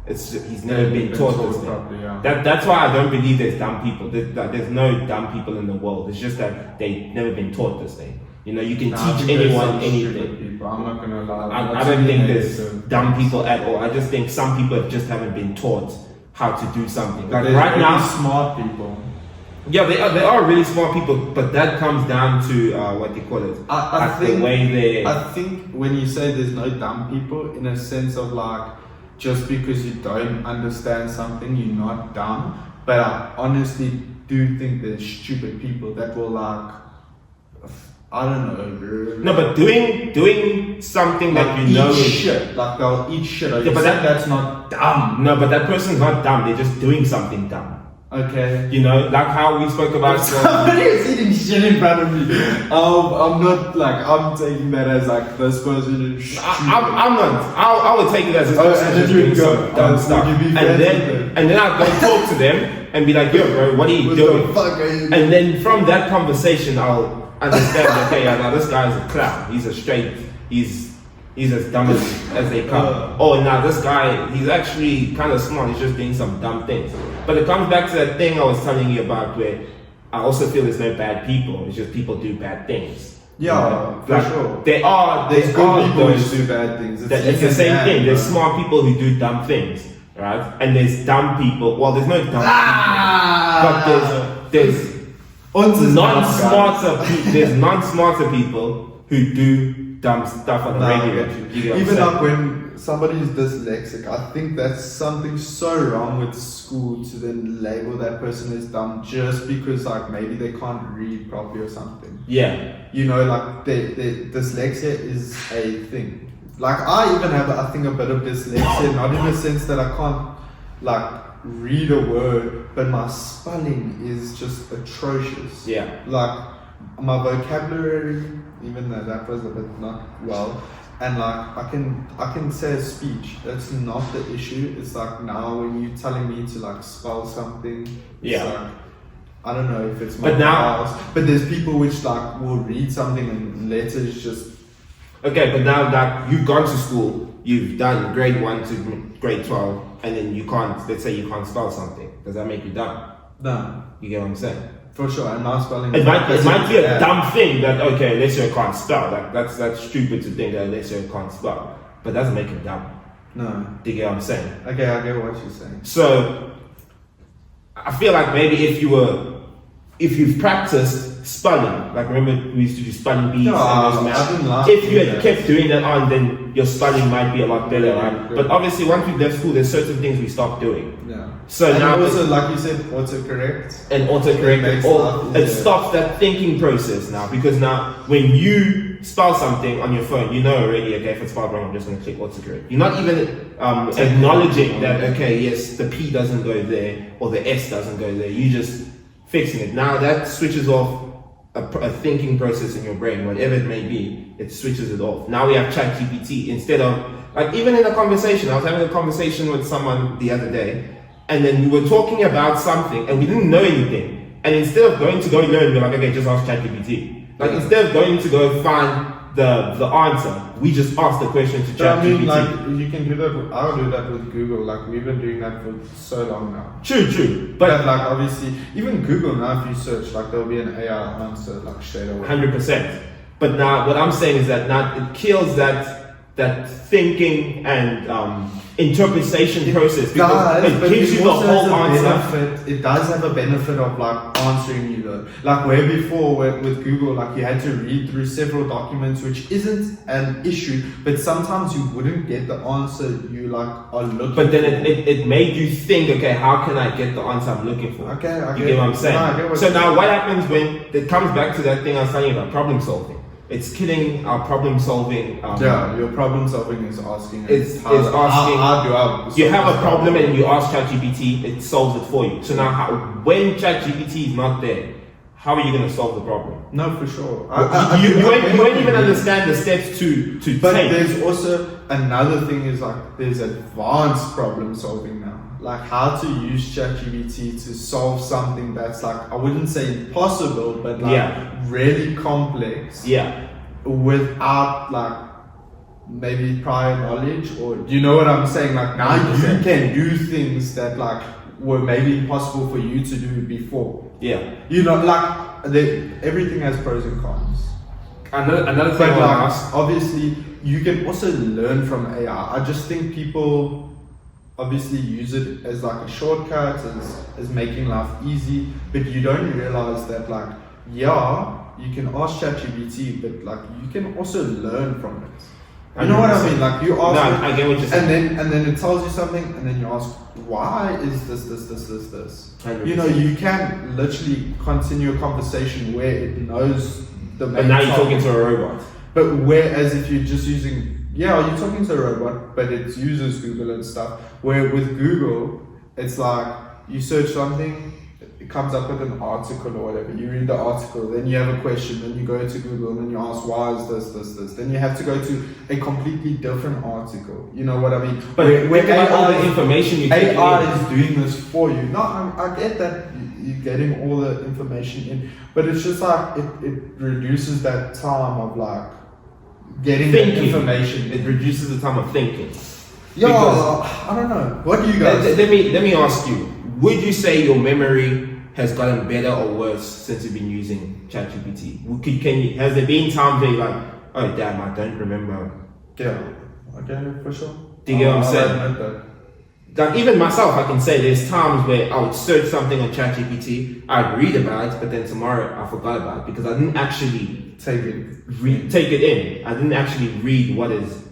Speaker 3: He's never been taught this thing.
Speaker 1: Properly, yeah.
Speaker 3: That's why I don't believe there's dumb people. There's no dumb people in the world. It's just that they've never been taught this thing. You know, you can teach anyone anything.
Speaker 1: I'm not gonna lie.
Speaker 3: I don't think there's dumb people at all. I just think some people just haven't been taught how to do something.
Speaker 1: Like
Speaker 3: right now,
Speaker 1: smart people.
Speaker 3: Yeah, they are really smart people, but that comes down to what they call it.
Speaker 1: I think
Speaker 3: the way they.
Speaker 1: I think when you say there's no dumb people, in a sense of just because you don't understand something, you're not dumb. But I honestly do think there's stupid people that will I don't know, bro.
Speaker 3: No, but doing something that you know is
Speaker 1: shit. They'll eat shit.
Speaker 3: Yeah, but
Speaker 1: that's not dumb.
Speaker 3: No, but that person's not dumb. They're just doing something dumb.
Speaker 1: Okay.
Speaker 3: You know, like how we spoke about.
Speaker 1: Somebody is eating shit in front of me. I'm not I'm taking that as this person is stupid.
Speaker 3: I'm not. I would take it as this person is doing some dumb stuff. And then I'll go talk to them and be like, yo, bro, what are you doing?
Speaker 1: The fuck are you doing?
Speaker 3: And then from that conversation, I'll understand, okay, now this guy is a clown. He's as dumb as they come. Now this guy, he's actually kind of smart. He's just doing some dumb things. But it comes back to that thing I was telling you about where I also feel there's no bad people. It's just people do bad things.
Speaker 1: Yeah, for sure.
Speaker 3: There's
Speaker 1: good people who do bad things.
Speaker 3: It's the same thing. There's smart people who do dumb things, right? And there's dumb people. Well, there's no dumb people, but there's non-smarter people who do dumb stuff on the regular.
Speaker 1: Even like when somebody is dyslexic, I think that's something so wrong with school to then label that person as dumb just because like maybe they can't read properly or something.
Speaker 3: Yeah.
Speaker 1: You know, like dyslexia is a thing. Like I even have, I think, a bit of dyslexia, not in the sense that I can't like read a word, but my spelling is just atrocious.
Speaker 3: Yeah.
Speaker 1: Like my vocabulary, even though that was a bit not well, and like I can say a speech. That's not the issue. It's like now when you're telling me to like spell something, it's like, I don't know if it's my house, but there's people which like will read something and letters just.
Speaker 3: Okay, but now that you've gone to school, you've done grade 1 to grade 12, and then you can't, let's say you can't spell something. Does that make you dumb?
Speaker 1: No.
Speaker 3: You get what I'm saying?
Speaker 1: For sure, and now spelling.
Speaker 3: It might be a dumb thing that, okay, Alessio can't spell. That's stupid to think that Alessio can't spell. But that doesn't make him dumb.
Speaker 1: No.
Speaker 3: Do you get what I'm saying?
Speaker 1: Okay, I get what you're saying.
Speaker 3: So, I feel like maybe if you've practiced spelling, like remember we used to do spelling bees and those math. If you had kept doing that on, then your spelling might be a lot better, right? But obviously once we left school, there's certain things we stopped doing.
Speaker 1: Yeah.
Speaker 3: So
Speaker 1: and
Speaker 3: now
Speaker 1: also, like you said, autocorrect.
Speaker 3: And autocorrect, it stops that thinking process now, because now when you spell something on your phone, you know already, okay, if it's spelled wrong, I'm just going to click autocorrect. You're not even acknowledging that, okay, yes, the P doesn't go there or the S doesn't go there. You just fixing it. Now that switches off a thinking process in your brain, whatever it may be, it switches it off. Now we have ChatGPT instead of, like, even in a conversation, I was having a conversation with someone the other day, and then we were talking about something and we didn't know anything. And instead of going to go learn, we're like, okay, just ask ChatGPT. Like, instead of going to go find the answer, we just ask the question to ChatGPT.
Speaker 1: I mean, like, you can do that. I'll do that with Google. Like, we've been doing that for so long now.
Speaker 3: True.
Speaker 1: But like, obviously, even Google now, if you search, like, there'll be an AI answer, like, straight away.
Speaker 3: 100%. But now, what I'm saying is that now it kills that thinking and interpretation process, because it gives you the whole answer.
Speaker 1: It does have a benefit of like answering you though. Like where before with Google, like you had to read through several documents, which isn't an issue, but sometimes you wouldn't get the answer you like are looking
Speaker 3: for. But then it made you think, okay, how can I get the answer I'm looking for?
Speaker 1: Okay,
Speaker 3: you get what I'm saying? So now what happens when it comes back to that thing I was telling you about problem solving? It's killing our problem solving.
Speaker 1: Your problem solving is asking.
Speaker 3: How
Speaker 1: do I?
Speaker 3: You have a problem and you ask ChatGPT, it solves it for you. So now, when ChatGPT is not there, how are you going to solve the problem?
Speaker 1: No, for sure.
Speaker 3: You won't even understand the steps to
Speaker 1: But
Speaker 3: take.
Speaker 1: there's also another thing is like there's advanced problem solving now. Like how to use ChatGPT to solve something that's like, I wouldn't say impossible, but like really complex.
Speaker 3: Yeah.
Speaker 1: Without like maybe prior knowledge, or you know what I'm saying? Like now you can do things that like were maybe impossible for you to do before.
Speaker 3: Yeah.
Speaker 1: You know, like everything has pros and cons.
Speaker 3: Another thing,
Speaker 1: but like obviously you can also learn from AI. I just think people obviously use it as like a shortcut, as making life easy, but you don't realize that like, you can ask ChatGPT, but like you can also learn from it. You know what I mean? Like you ask it,
Speaker 3: I get what you're saying.
Speaker 1: and then it tells you something, and then you ask, why is this?
Speaker 3: 100%.
Speaker 1: You know, you can literally continue a conversation where it knows the main
Speaker 3: But now you're
Speaker 1: topic.
Speaker 3: talking to a robot.
Speaker 1: But whereas if you're just using, you're talking to a robot, but it uses Google and stuff. Where with Google, it's like you search something, it comes up with an article or whatever. You read the article, then you have a question, then you go to Google and then you ask, why is this? Then you have to go to a completely different article. You know what I mean?
Speaker 3: But where all the information you take
Speaker 1: AI is doing this for you. No, I get that you're getting all the information in, but it's just like it reduces that time of like getting the information.
Speaker 3: It reduces the time of thinking.
Speaker 1: I don't know. What do you guys?
Speaker 3: Let me ask you. Would you say your memory has gotten better or worse since you've been using ChatGPT? Has there been times where you're like, oh damn, I don't remember?
Speaker 1: Yeah. Okay, for sure.
Speaker 3: Do you get what I'm saying? Like even myself, I can say there's times where I would search something on ChatGPT, I'd read about it, but then tomorrow I forgot about it because I didn't actually
Speaker 1: take it
Speaker 3: in. I didn't actually read what is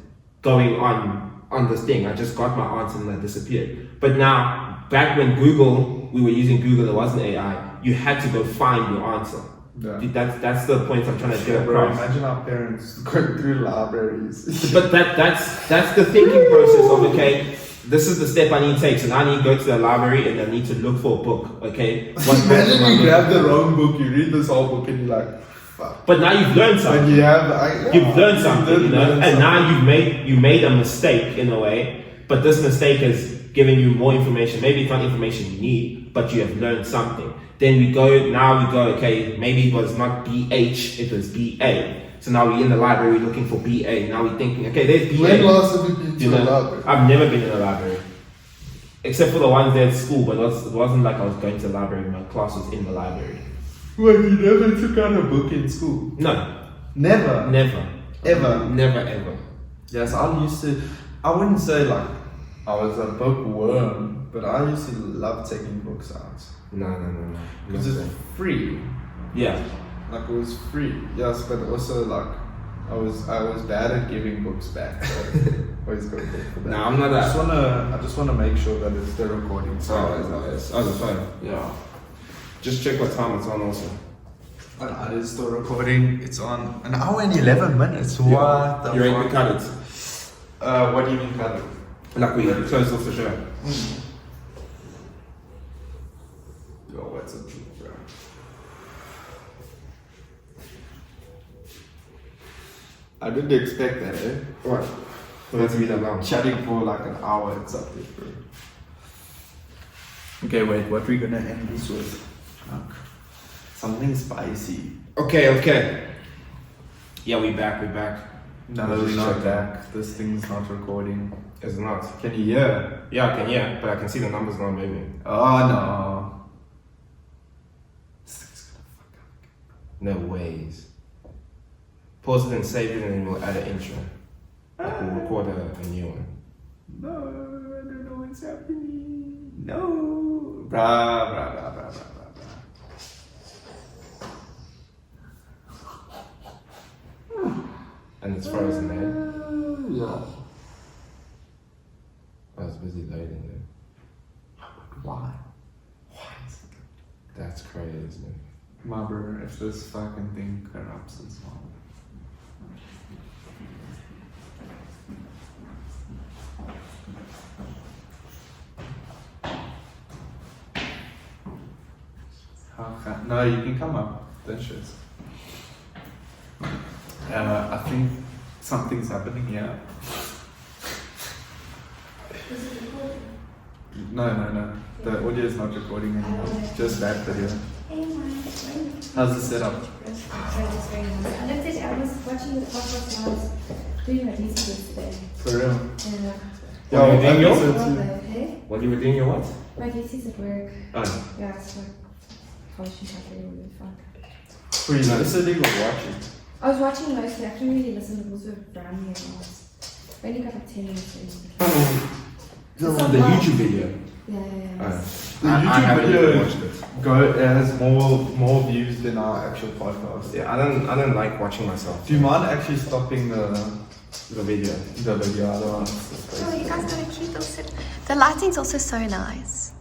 Speaker 3: going on this thing. I just got my answer and that disappeared. But now, back when we were using Google, there wasn't AI. You had to go find your answer.
Speaker 1: Yeah.
Speaker 3: That's the point I'm trying to get across.
Speaker 1: Imagine our parents going through libraries.
Speaker 3: But that's the thinking process of, okay, this is the step I need to take. So now I need to go to the library and I need to look for a book, okay?
Speaker 1: Imagine you grab the wrong book, you read this whole book and you're like, fuck.
Speaker 3: But now you've learned something. You've learned something, you know? And now you made a mistake in a way, but this mistake has given you more information. Maybe it's not information you need, but you have learned something. Then we go, okay, maybe it was not BH, it was BA. So now we're in the library looking for BA. Now we're thinking, okay, there's BA.
Speaker 1: When last have you been to a library?
Speaker 3: I've never been in a library. Except for the ones there at school, but it wasn't like I was going to the library. My class was in the library.
Speaker 1: Wait, you never took out a book in school?
Speaker 3: No.
Speaker 1: Never? Ever?
Speaker 3: Never, ever.
Speaker 1: Yes, I wouldn't say like I was a bookworm, but I used to love taking books out.
Speaker 3: No.
Speaker 1: Because it's free.
Speaker 3: Yeah.
Speaker 1: Like it was free, yes, but also like I was bad at giving books back. So always go for that.
Speaker 3: No, I'm not that.
Speaker 1: I just wanna make sure that it's still recording. So
Speaker 3: it's fine.
Speaker 1: Yeah.
Speaker 3: Just check what time it's on also.
Speaker 1: It is still recording. It's on an hour and 11 minutes. What the
Speaker 3: You ready to
Speaker 1: fuck?
Speaker 3: cut it?
Speaker 1: What do you mean cut it?
Speaker 3: Like we closed off the show.
Speaker 1: Yo, what's up, bro? I didn't expect that, eh?
Speaker 3: What? For it to be that long.
Speaker 1: Chatting for like an hour and something, bro. Okay, wait, what are we gonna end this with? Fuck. Something spicy.
Speaker 3: Okay. Yeah, we back.
Speaker 1: No, we're not back. This thing's not recording.
Speaker 3: It's not.
Speaker 1: Can you hear?
Speaker 3: Yeah, I can hear, but I can see the numbers not moving.
Speaker 1: Oh no. This thing's gonna fuck up.
Speaker 3: No ways. Pause it and save it and then we'll add an intro. Like we'll record a new one.
Speaker 1: No, I don't know what's happening. No. Blah.
Speaker 3: And it's frozen there.
Speaker 1: Yeah.
Speaker 3: I was busy loading there.
Speaker 1: Why?
Speaker 3: That's crazy, isn't it?
Speaker 1: My bro, if this fucking thing corrupts as well. No, you can come up. Don't stress. I think something's happening here.
Speaker 4: Is it recording?
Speaker 1: No. The audio is not recording anymore. Just that video.
Speaker 4: Hey, Mike.
Speaker 1: How's the setup?
Speaker 4: It's very nice. I looked at it, I was watching the podcast when I was doing my thesis yesterday.
Speaker 1: For real?
Speaker 4: And
Speaker 3: Yo,
Speaker 1: I
Speaker 3: Daniel?
Speaker 1: listen to-
Speaker 4: hey?
Speaker 3: What you were doing your what?
Speaker 4: My thesis at work.
Speaker 3: Oh.
Speaker 4: Yeah, it's like polishing something really fun.
Speaker 1: Were you listening or watching?
Speaker 4: I was watching mostly, I couldn't really listen, it was so brand new. I only got like 10 minutes in.
Speaker 3: The YouTube video.
Speaker 4: Yeah.
Speaker 1: The
Speaker 3: I
Speaker 1: YouTube
Speaker 3: haven't
Speaker 1: video
Speaker 3: even watched it.
Speaker 1: has more views than our actual podcast.
Speaker 3: Yeah, I don't like watching myself.
Speaker 1: Do you mind actually stopping the
Speaker 3: video?
Speaker 1: The video, I don't want
Speaker 5: Oh, you guys gotta keep also. The lighting's also so nice.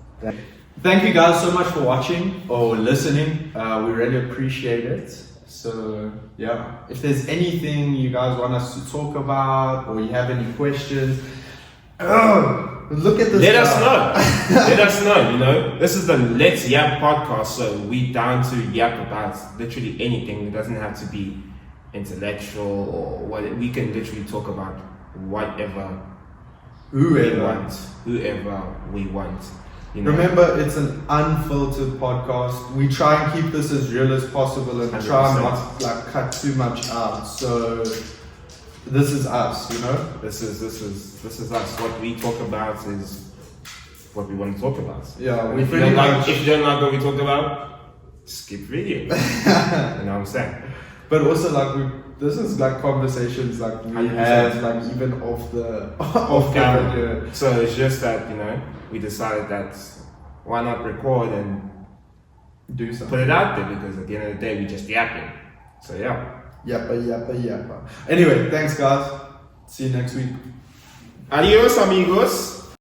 Speaker 1: Thank you guys so much for watching or listening. We really appreciate it. So yeah, if there's anything you guys want us to talk about or you have any questions, look at this.
Speaker 3: Let us know. Let us know, you know. This is the Let's Yap podcast, so we down to yap about literally anything. It doesn't have to be intellectual or what. We can literally talk about whatever whoever we want. You know?
Speaker 1: Remember, it's an unfiltered podcast. We try and keep this as real as possible and
Speaker 3: 100%.
Speaker 1: try not like cut too much out. So this is us, you know.
Speaker 3: This is us. What we talk about is
Speaker 2: what we want to talk about.
Speaker 1: Yeah, we
Speaker 2: If you
Speaker 1: pretty
Speaker 2: don't like,
Speaker 1: much.
Speaker 2: if you don't like what we talk about, skip video. You know what I'm saying?
Speaker 1: But also like this is like conversations like we
Speaker 2: 100%.
Speaker 1: have like even off the
Speaker 2: Off camera.
Speaker 1: video.
Speaker 2: So it's just that, you know, we decided that why not record and
Speaker 1: Do
Speaker 2: put
Speaker 1: something.
Speaker 2: it out there, because at the end of the day we just yapping. So yeah.
Speaker 1: Yappa. Anyway, thanks guys. See you next week.
Speaker 2: Adios amigos.